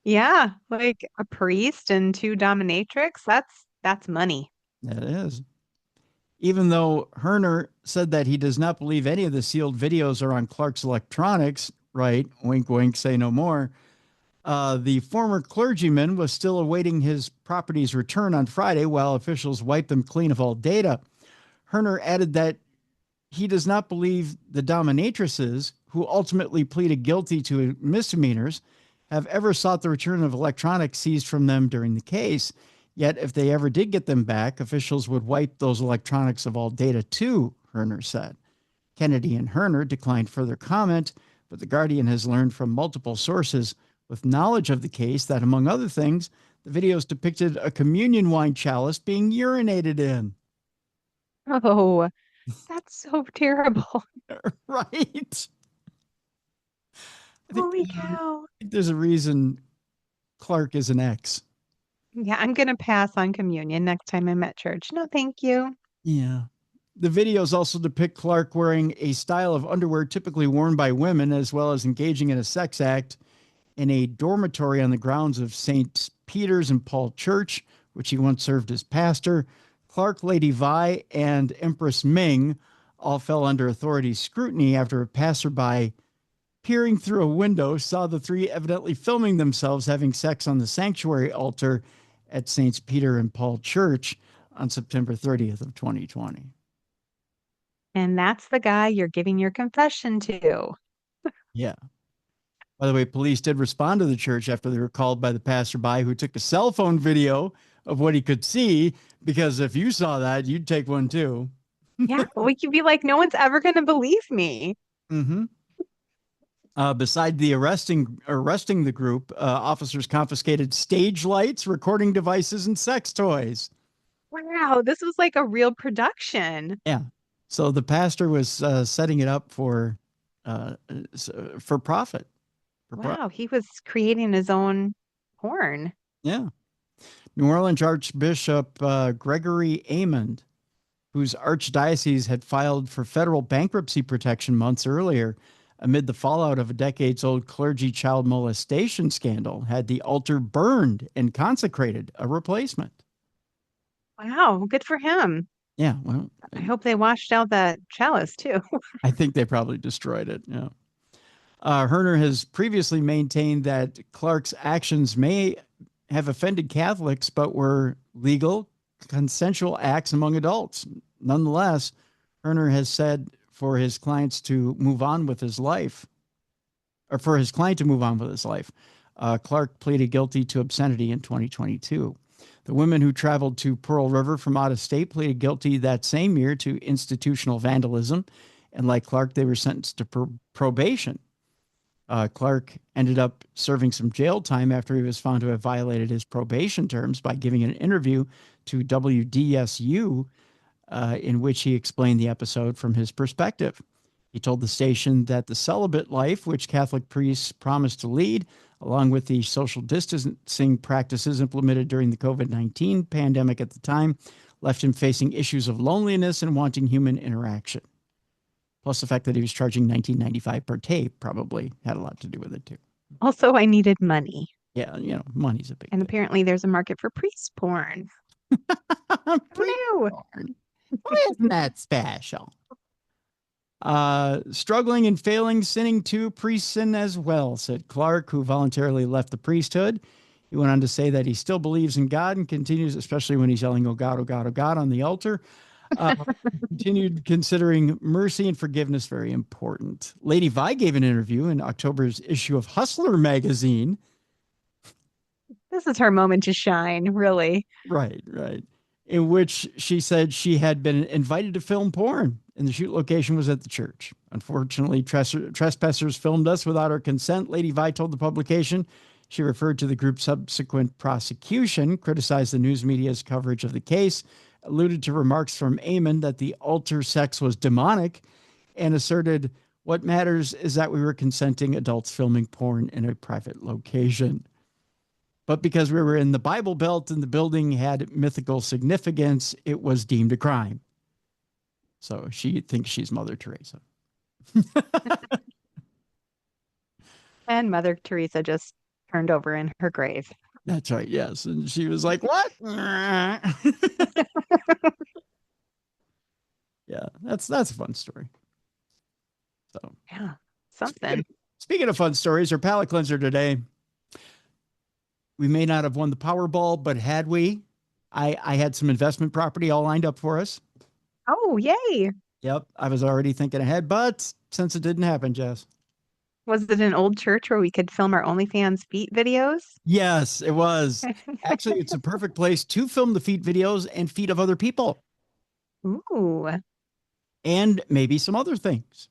Yeah, like a priest and two dominatrix. That's money. That is. Even though Herner said that he does not believe any of the sealed videos are on Clark's electronics, right? Wink, wink, say no more. The former clergyman was still awaiting his property's return on Friday while officials wiped them clean of all data. Herner added that he does not believe the dominatrices, who ultimately pleaded guilty to misdemeanors, have ever sought the return of electronics seized from them during the case. Yet, if they ever did get them back, officials would wipe those electronics of all data too, Herner said. Kennedy and Herner declined further comment, but The Guardian has learned from multiple sources with knowledge of the case that, among other things, the videos depicted a communion wine chalice being urinated in. Oh, that's so terrible. Right? Holy cow. I think there's a reason Clark is an ex. Yeah, I'm going to pass on communion next time I'm at church. No, thank you. Yeah. The videos also depict Clark wearing a style of underwear typically worn by women, as well as engaging in a sex act in a dormitory on the grounds of St. Peter's and Paul Church, which he once served as pastor. Clark, Lady Vi, and Empress Ming all fell under authorities' scrutiny after a passerby peering through a window saw the three evidently filming themselves having sex on the sanctuary altar at St. Peter and Paul Church on September 30th of 2020. And that's the guy you're giving your confession to. Yeah. By the way, police did respond to the church after they were called by the passerby who took a cell phone video of what he could see, because if you saw that, you'd take one too. Yeah, we could be like, no one's ever going to believe me. Mm-hmm. Beside the arresting the group, officers confiscated stage lights, recording devices, and sex toys. Wow, this was like a real production. Yeah. So the pastor was setting it up for profit. Wow, he was creating his own porn. Yeah. New Orleans Archbishop Gregory Amond, whose archdiocese had filed for federal bankruptcy protection months earlier amid the fallout of a decades-old clergy child molestation scandal, had the altar burned and consecrated a replacement. Wow, good for him. Yeah, well, I hope they washed out that chalice too. I think they probably destroyed it. Yeah. Herner has previously maintained that Clark's actions may have offended Catholics, but were legal, consensual acts among adults. Nonetheless, Herner has said for his clients to move on with his life, or for his client to move on with his life. Clark pleaded guilty to obscenity in 2022. The women who traveled to Pearl River from out of state pleaded guilty that same year to institutional vandalism. And like Clark, they were sentenced to probation. Clark ended up serving some jail time after he was found to have violated his probation terms by giving an interview to WDSU in which he explained the episode from his perspective. He told the station that the celibate life, which Catholic priests promised to lead, along with the social distancing practices implemented during the COVID-19 pandemic at the time, left him facing issues of loneliness and wanting human interaction. Plus the fact that he was charging $19.95 per tape probably had a lot to do with it too. Also, I needed money. Yeah, money's a big And thing. apparently there's a market for priest porn. No. Isn't that special? Struggling and failing, sinning too, priests sin as well, said Clark, who voluntarily left the priesthood. He went on to say that he still believes in God and continues, especially when he's yelling, "Oh God, oh God, oh God," on the altar. Continued considering mercy and forgiveness very important. Lady Vi gave an interview in October's issue of Hustler magazine. This is her moment to shine, really. Right. In which she said she had been invited to film porn, and the shoot location was at the church. Unfortunately, trespassers filmed us without our consent, Lady Vi told the publication. She referred to the group's subsequent prosecution, criticized the news media's coverage of the case, alluded to remarks from Eamon that the altar sex was demonic, and asserted what matters is that we were consenting adults filming porn in a private location. But because we were in the Bible Belt and the building had mythical significance, it was deemed a crime. So she thinks she's Mother Teresa. And Mother Teresa just turned over in her grave. That's right, yes. And she was like, what? Yeah, that's a fun story. So Yeah, something. Speaking of fun stories, our palate cleanser today. We may not have won the Powerball, but had we, I had some investment property all lined up for us. Oh, yay. Yep, I was already thinking ahead, but since it didn't happen, Jess. Was it an old church where we could film our OnlyFans feet videos? Yes, it was. Actually, it's a perfect place to film the feet videos and feet of other people. Ooh. And maybe some other things.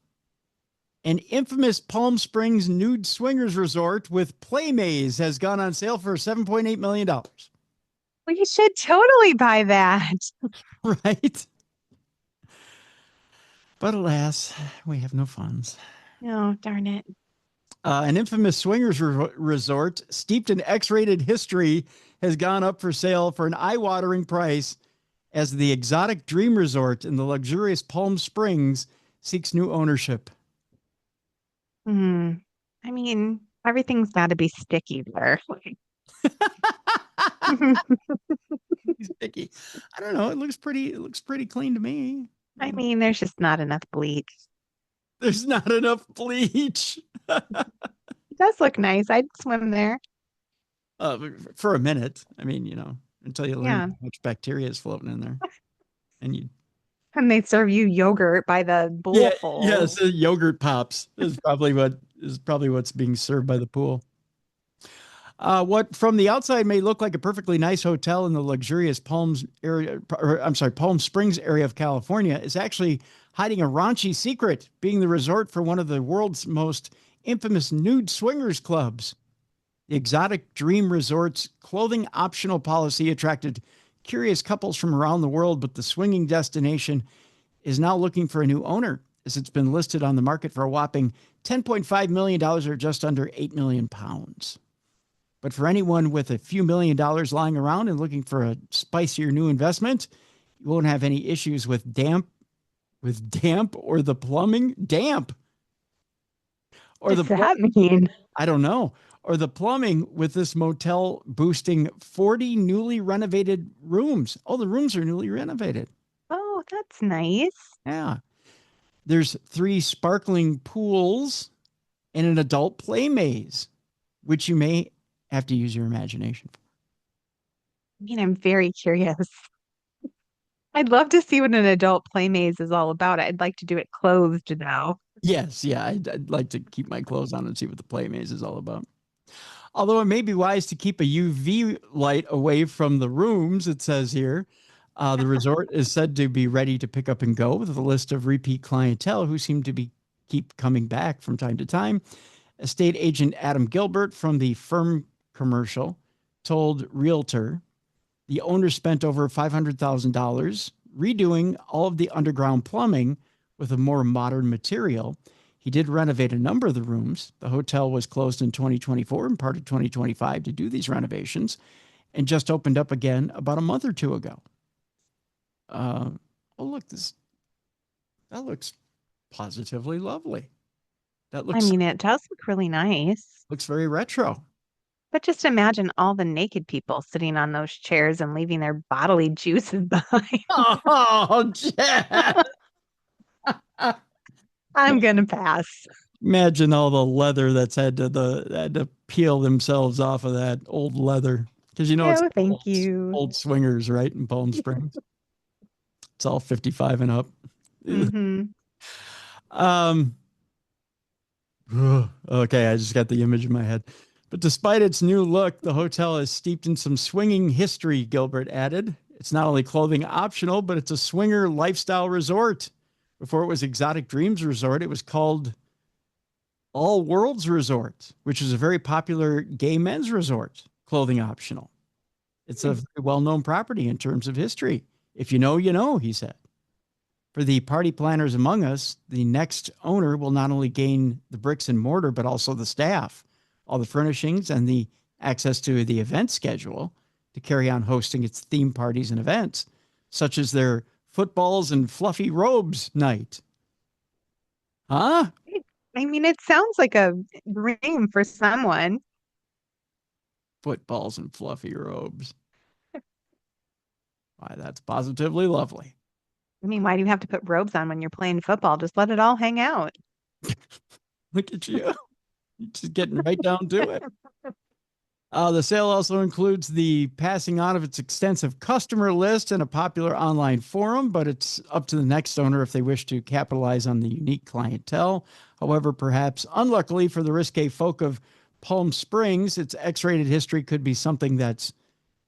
An infamous Palm Springs nude swingers resort with play maze has gone on sale for $7.8 million. We should totally buy that. Right? But alas, we have no funds. Oh, darn it. An infamous swingers resort steeped in X-rated history has gone up for sale for an eye-watering price as the exotic dream resort in the luxurious Palm Springs seeks new ownership. I mean, everything's got to be sticky there. Sticky. I don't know. It looks pretty clean to me. I mean, there's just not enough bleach. There's not enough bleach. It does look nice. I'd swim there. For a minute. I mean, until you learn Yeah. how much bacteria is floating in there. And they serve you yogurt by the bowl full. yes, yogurt pops is probably what's being served by the pool. What from the outside may look like a perfectly nice hotel in the luxurious Palm Springs area of California is actually hiding a raunchy secret, being the resort for one of the world's most infamous nude swingers clubs. The exotic dream resort's clothing optional policy attracted curious couples from around the world, but the swinging destination is now looking for a new owner, as it's been listed on the market for a whopping $10.5 million or just under 8 million pounds. But for anyone with a few $1 million lying around and looking for a spicier new investment, you won't have any issues with damp or the plumbing. Damp. Or What does that mean? I don't know. Or the plumbing with this motel boosting 40 newly renovated rooms. Oh, the rooms are newly renovated. Oh, that's nice. Yeah. There's 3 sparkling pools and an adult play maze, which you may have to use your imagination for. I mean, I'm very curious. I'd love to see what an adult play maze is all about. I'd like to do it clothed now. Yes, yeah. I'd like to keep my clothes on and see what the play maze is all about. Although it may be wise to keep a UV light away from the rooms, it says here. The resort is said to be ready to pick up and go with a list of repeat clientele who seem to keep coming back from time to time. Estate agent Adam Gilbert from the firm commercial told Realtor the owner spent over $500,000 redoing all of the underground plumbing with a more modern material. He did renovate a number of the rooms. The hotel was closed in 2024 and part of 2025 to do these renovations, and just opened up again about a month or two ago. Oh, look, that looks positively lovely. That I looks mean, it does look really nice. looks very retro. But just imagine all the naked people sitting on those chairs and leaving their bodily juices behind. Oh, Jess. I'm gonna pass. Imagine all the leather that's had to peel themselves off of that old leather. Because it's No, thank old, you. old swingers, right, in Palm Springs. It's all 55 and up. Hmm. Okay, I just got the image in my head. But despite its new look, the hotel is steeped in some swinging history, Gilbert added. It's not only clothing optional, but it's a swinger lifestyle resort. Before it was Exotic Dreams Resort, it was called All Worlds Resort, which is a very popular gay men's resort, clothing optional. It's a very well-known property in terms of history. If you know, you know, he said. For the party planners among us, the next owner will not only gain the bricks and mortar, but also the staff, all the furnishings, and the access to the event schedule to carry on hosting its theme parties and events, such as their footballs and fluffy robes night. Huh? I mean, it sounds like a dream for someone. Footballs and fluffy robes. Why, that's positively lovely. I mean, why do you have to put robes on when you're playing football? Just let it all hang out. Look at you. You're just getting right down to it. The sale also includes the passing on of its extensive customer list and a popular online forum, but it's up to the next owner if they wish to capitalize on the unique clientele. However, perhaps unluckily for the risque folk of Palm Springs, its X-rated history could be something that's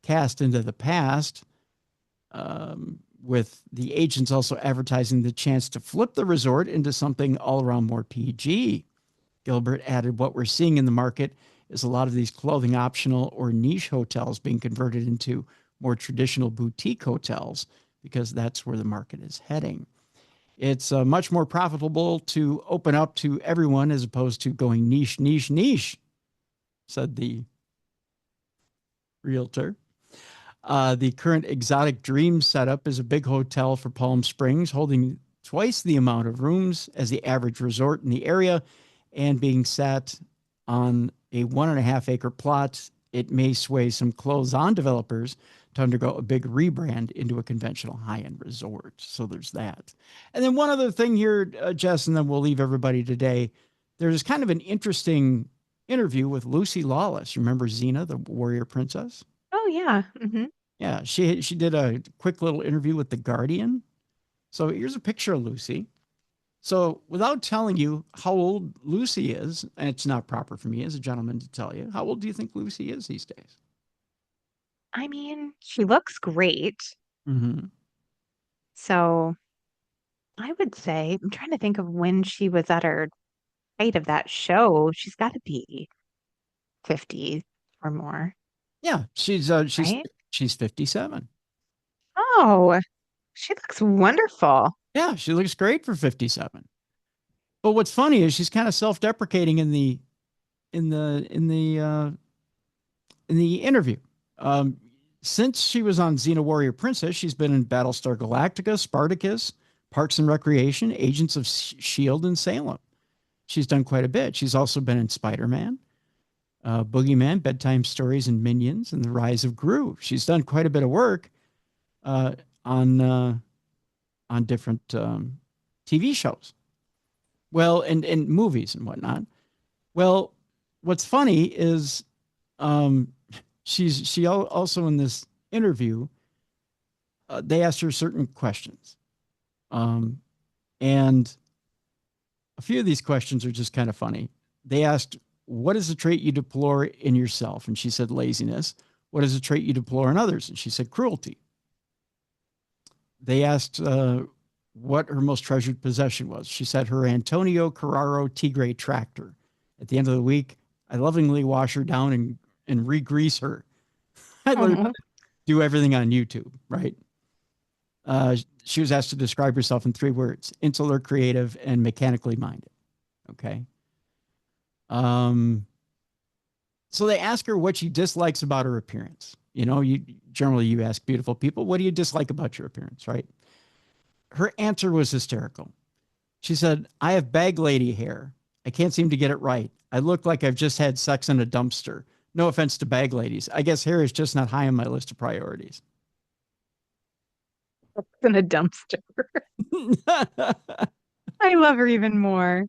cast into the past, with the agents also advertising the chance to flip the resort into something all around more PG. Gilbert added, what we're seeing in the market is a lot of these clothing optional or niche hotels being converted into more traditional boutique hotels because that's where the market is heading. It's much more profitable to open up to everyone as opposed to going niche, niche, niche, said the realtor. The current Exotic Dreams setup is a big hotel for Palm Springs, holding twice the amount of rooms as the average resort in the area and being sat on a 1.5 acre plot. It may sway some close-on developers to undergo a big rebrand into a conventional high-end resort. So there's that. And then one other thing here, Jess, and then we'll leave everybody today. There's kind of an interesting interview with Lucy Lawless. Remember Xena, the warrior princess? Oh, yeah. Mm-hmm. Yeah, she did a quick little interview with The Guardian. So here's a picture of Lucy. So without telling you how old Lucy is, and it's not proper for me as a gentleman to tell you, how old do you think Lucy is these days? I mean, she looks great. Mm-hmm. So I would say, I'm trying to think of when she was at her height of that show. She's got to be 50 or more, Yeah, she's right? she's 57. Oh, she looks wonderful. Yeah, she looks great for 57. But what's funny is she's kind of self-deprecating in the interview. Since she was on Xena Warrior Princess, she's been in Battlestar Galactica, Spartacus, Parks and Recreation, Agents of S.H.I.E.L.D., and Salem. She's done quite a bit. She's also been in Spider-Man, Boogeyman, Bedtime Stories, and Minions, and The Rise of Gru. She's done quite a bit of work on different TV shows. Well, and movies and whatnot. Well, what's funny is she also in this interview, they asked her certain questions. And a few of these questions are just kind of funny. They asked, what is the trait you deplore in yourself? And she said, laziness. What is the trait you deplore in others? And she said, cruelty. They asked what her most treasured possession was. She said her Antonio Carraro Tigre tractor. At the end of the week, I lovingly wash her down and re-grease her. I learned how to do everything on YouTube, right? She was asked to describe herself in 3 words: insular, creative, and mechanically minded. Okay. So they ask her what she dislikes about her appearance. You ask beautiful people, what do you dislike about your appearance, right? Her answer was hysterical. She said, I have bag lady hair. I can't seem to get it right. I look like I've just had sex in a dumpster. No offense to bag ladies. I guess hair is just not high on my list of priorities. In a dumpster. I love her even more.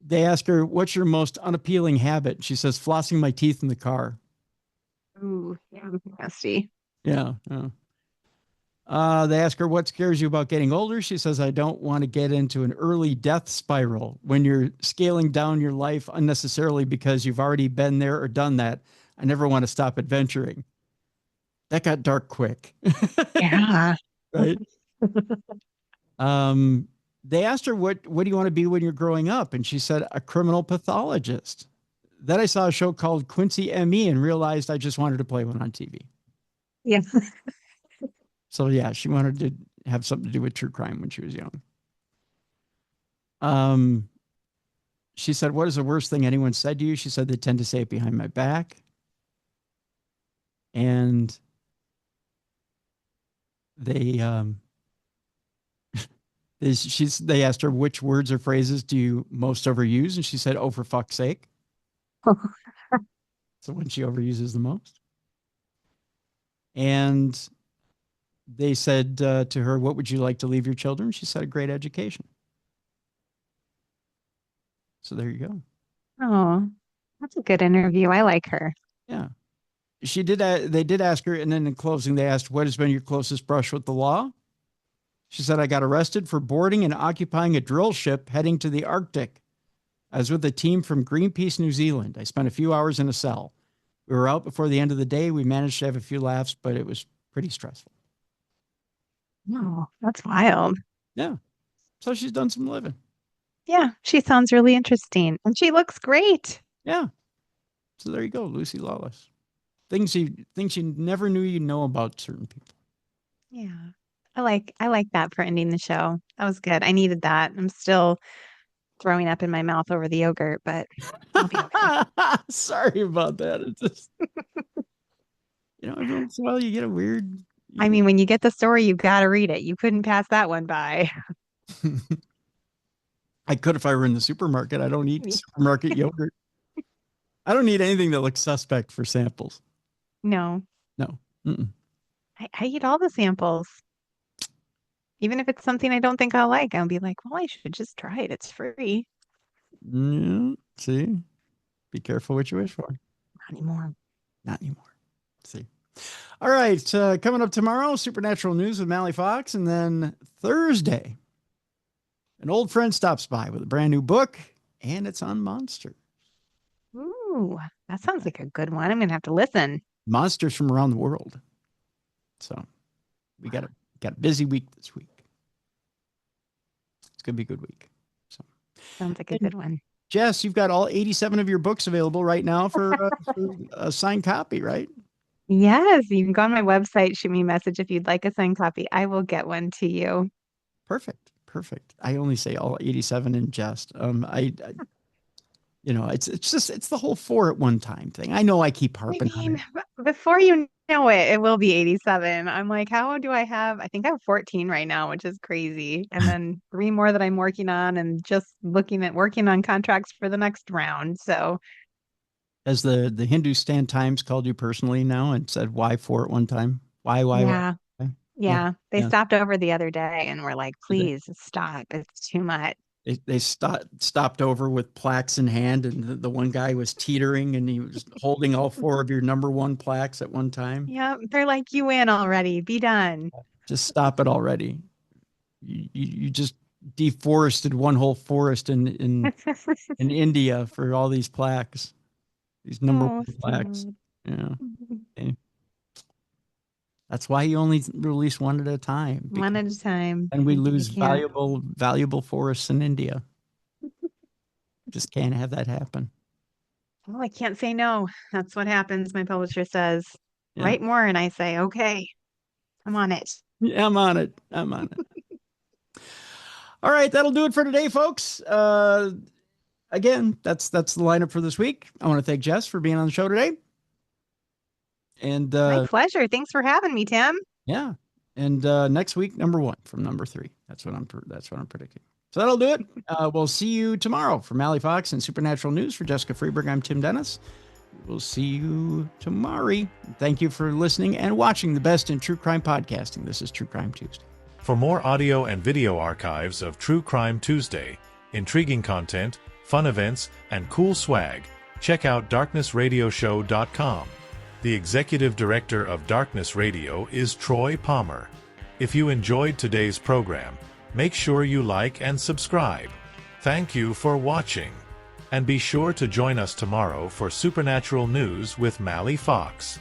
They ask her, what's your most unappealing habit? She says, flossing my teeth in the car. Ooh, yeah, nasty. Yeah. They ask her, what scares you about getting older? She says, I don't want to get into an early death spiral when you're scaling down your life unnecessarily because you've already been there or done that. I never want to stop adventuring. That got dark quick. Yeah. Right. They asked her, what do you want to be when you're growing up? And she said, a criminal pathologist. Then I saw a show called Quincy M.E. and realized I just wanted to play one on TV. Yeah. So yeah, she wanted to have something to do with true crime when she was young. She said, what is the worst thing anyone said to you? She said, they tend to say it behind my back. And they asked her, which words or phrases do you most overuse? And she said, oh, for fuck's sake. So when she overuses the most. And they said to her, what would you like to leave your children? She said, a great education. So there you go. Oh, that's a good interview. I like her. Yeah. She did. They did ask her. And then in closing, they asked, what has been your closest brush with the law? She said, I got arrested for boarding and occupying a drill ship heading to the Arctic. I was with a team from Greenpeace, New Zealand. I spent a few hours in a cell. We were out before the end of the day. We managed to have a few laughs, but it was pretty stressful. Oh, that's wild. Yeah. So she's done some living. Yeah, she sounds really interesting. And she looks great. Yeah. So there you go, Lucy Lawless. Things you never knew you know about certain people. Yeah. I like that for ending the show. That was good. I needed that. I'm still throwing up in my mouth over the yogurt, but I'll be okay. Sorry about that. It's just, every once in a while you get a weird. I mean, when you get the story, you've got to read it. You couldn't pass that one by. I could if I were in the supermarket. I don't eat supermarket yogurt. I don't need anything that looks suspect for samples. No. Mm-mm. I eat all the samples. Even if it's something I don't think I'll like, I'll be like, well, I should just try it. It's free. Yeah. See, be careful what you wish for. Not anymore. Not anymore. See. All right. Coming up tomorrow, Supernatural News with Mally Fox. And then Thursday, an old friend stops by with a brand new book, and it's on monsters. Ooh, that sounds like a good one. I'm going to have to listen. Monsters from around the world. So we got a busy week this week. It's going to be a good week. So Sounds like a good one. Jess, you've got all 87 of your books available right now for a signed copy, right? Yes, you can go on my website, shoot me a message if you'd like a signed copy. I will get one to you. Perfect. I only say all 87 in jest. It's the whole 4 at one time thing. I know I keep harping on it. Before you know it, it will be 87. I'm like, how do I have? I think I have 14 right now, which is crazy. And then 3 more that I'm working on and just working on contracts for the next round. So has the Hindustan Times called you personally now and said why 4 at one time? Why? Yeah. Why? Yeah. They Yeah. stopped over the other day and were like, please stop. It's too much. They stopped over with plaques in hand, and the one guy was teetering, and he was holding all 4 of your number 1 plaques at one time. Yeah, they're like, you win already. Be done. Just stop it already. You just deforested one whole forest in India for all these plaques, these number 1 plaques. Yeah. Okay. That's why you only release one at a time. One at a time. And we lose valuable forests in India. Just can't have that happen. Well, I can't say no. That's what happens. My publisher says, Yeah. write more. And I say, okay, I'm on it. Yeah, I'm on it. All right, that'll do it for today, folks. Again, that's the lineup for this week. I want to thank Jess for being on the show today. And My pleasure. Thanks for having me, Tim. yeah. And next week, number 1 from number 3. That's what I'm predicting. So that'll do it. We'll see you tomorrow for Mally Fox and Supernatural News. For Jessica Freeburg, I'm Tim Dennis. We'll see you tomorrow. Thank you for listening and watching the best in true crime podcasting. This is True Crime Tuesday. For more audio and video archives of True Crime Tuesday, intriguing content, fun events, and cool swag, check out darknessradioshow.com. The executive director of Darkness Radio is Troy Palmer. If you enjoyed today's program, make sure you like and subscribe. Thank you for watching. And be sure to join us tomorrow for Supernatural News with Mally Fox.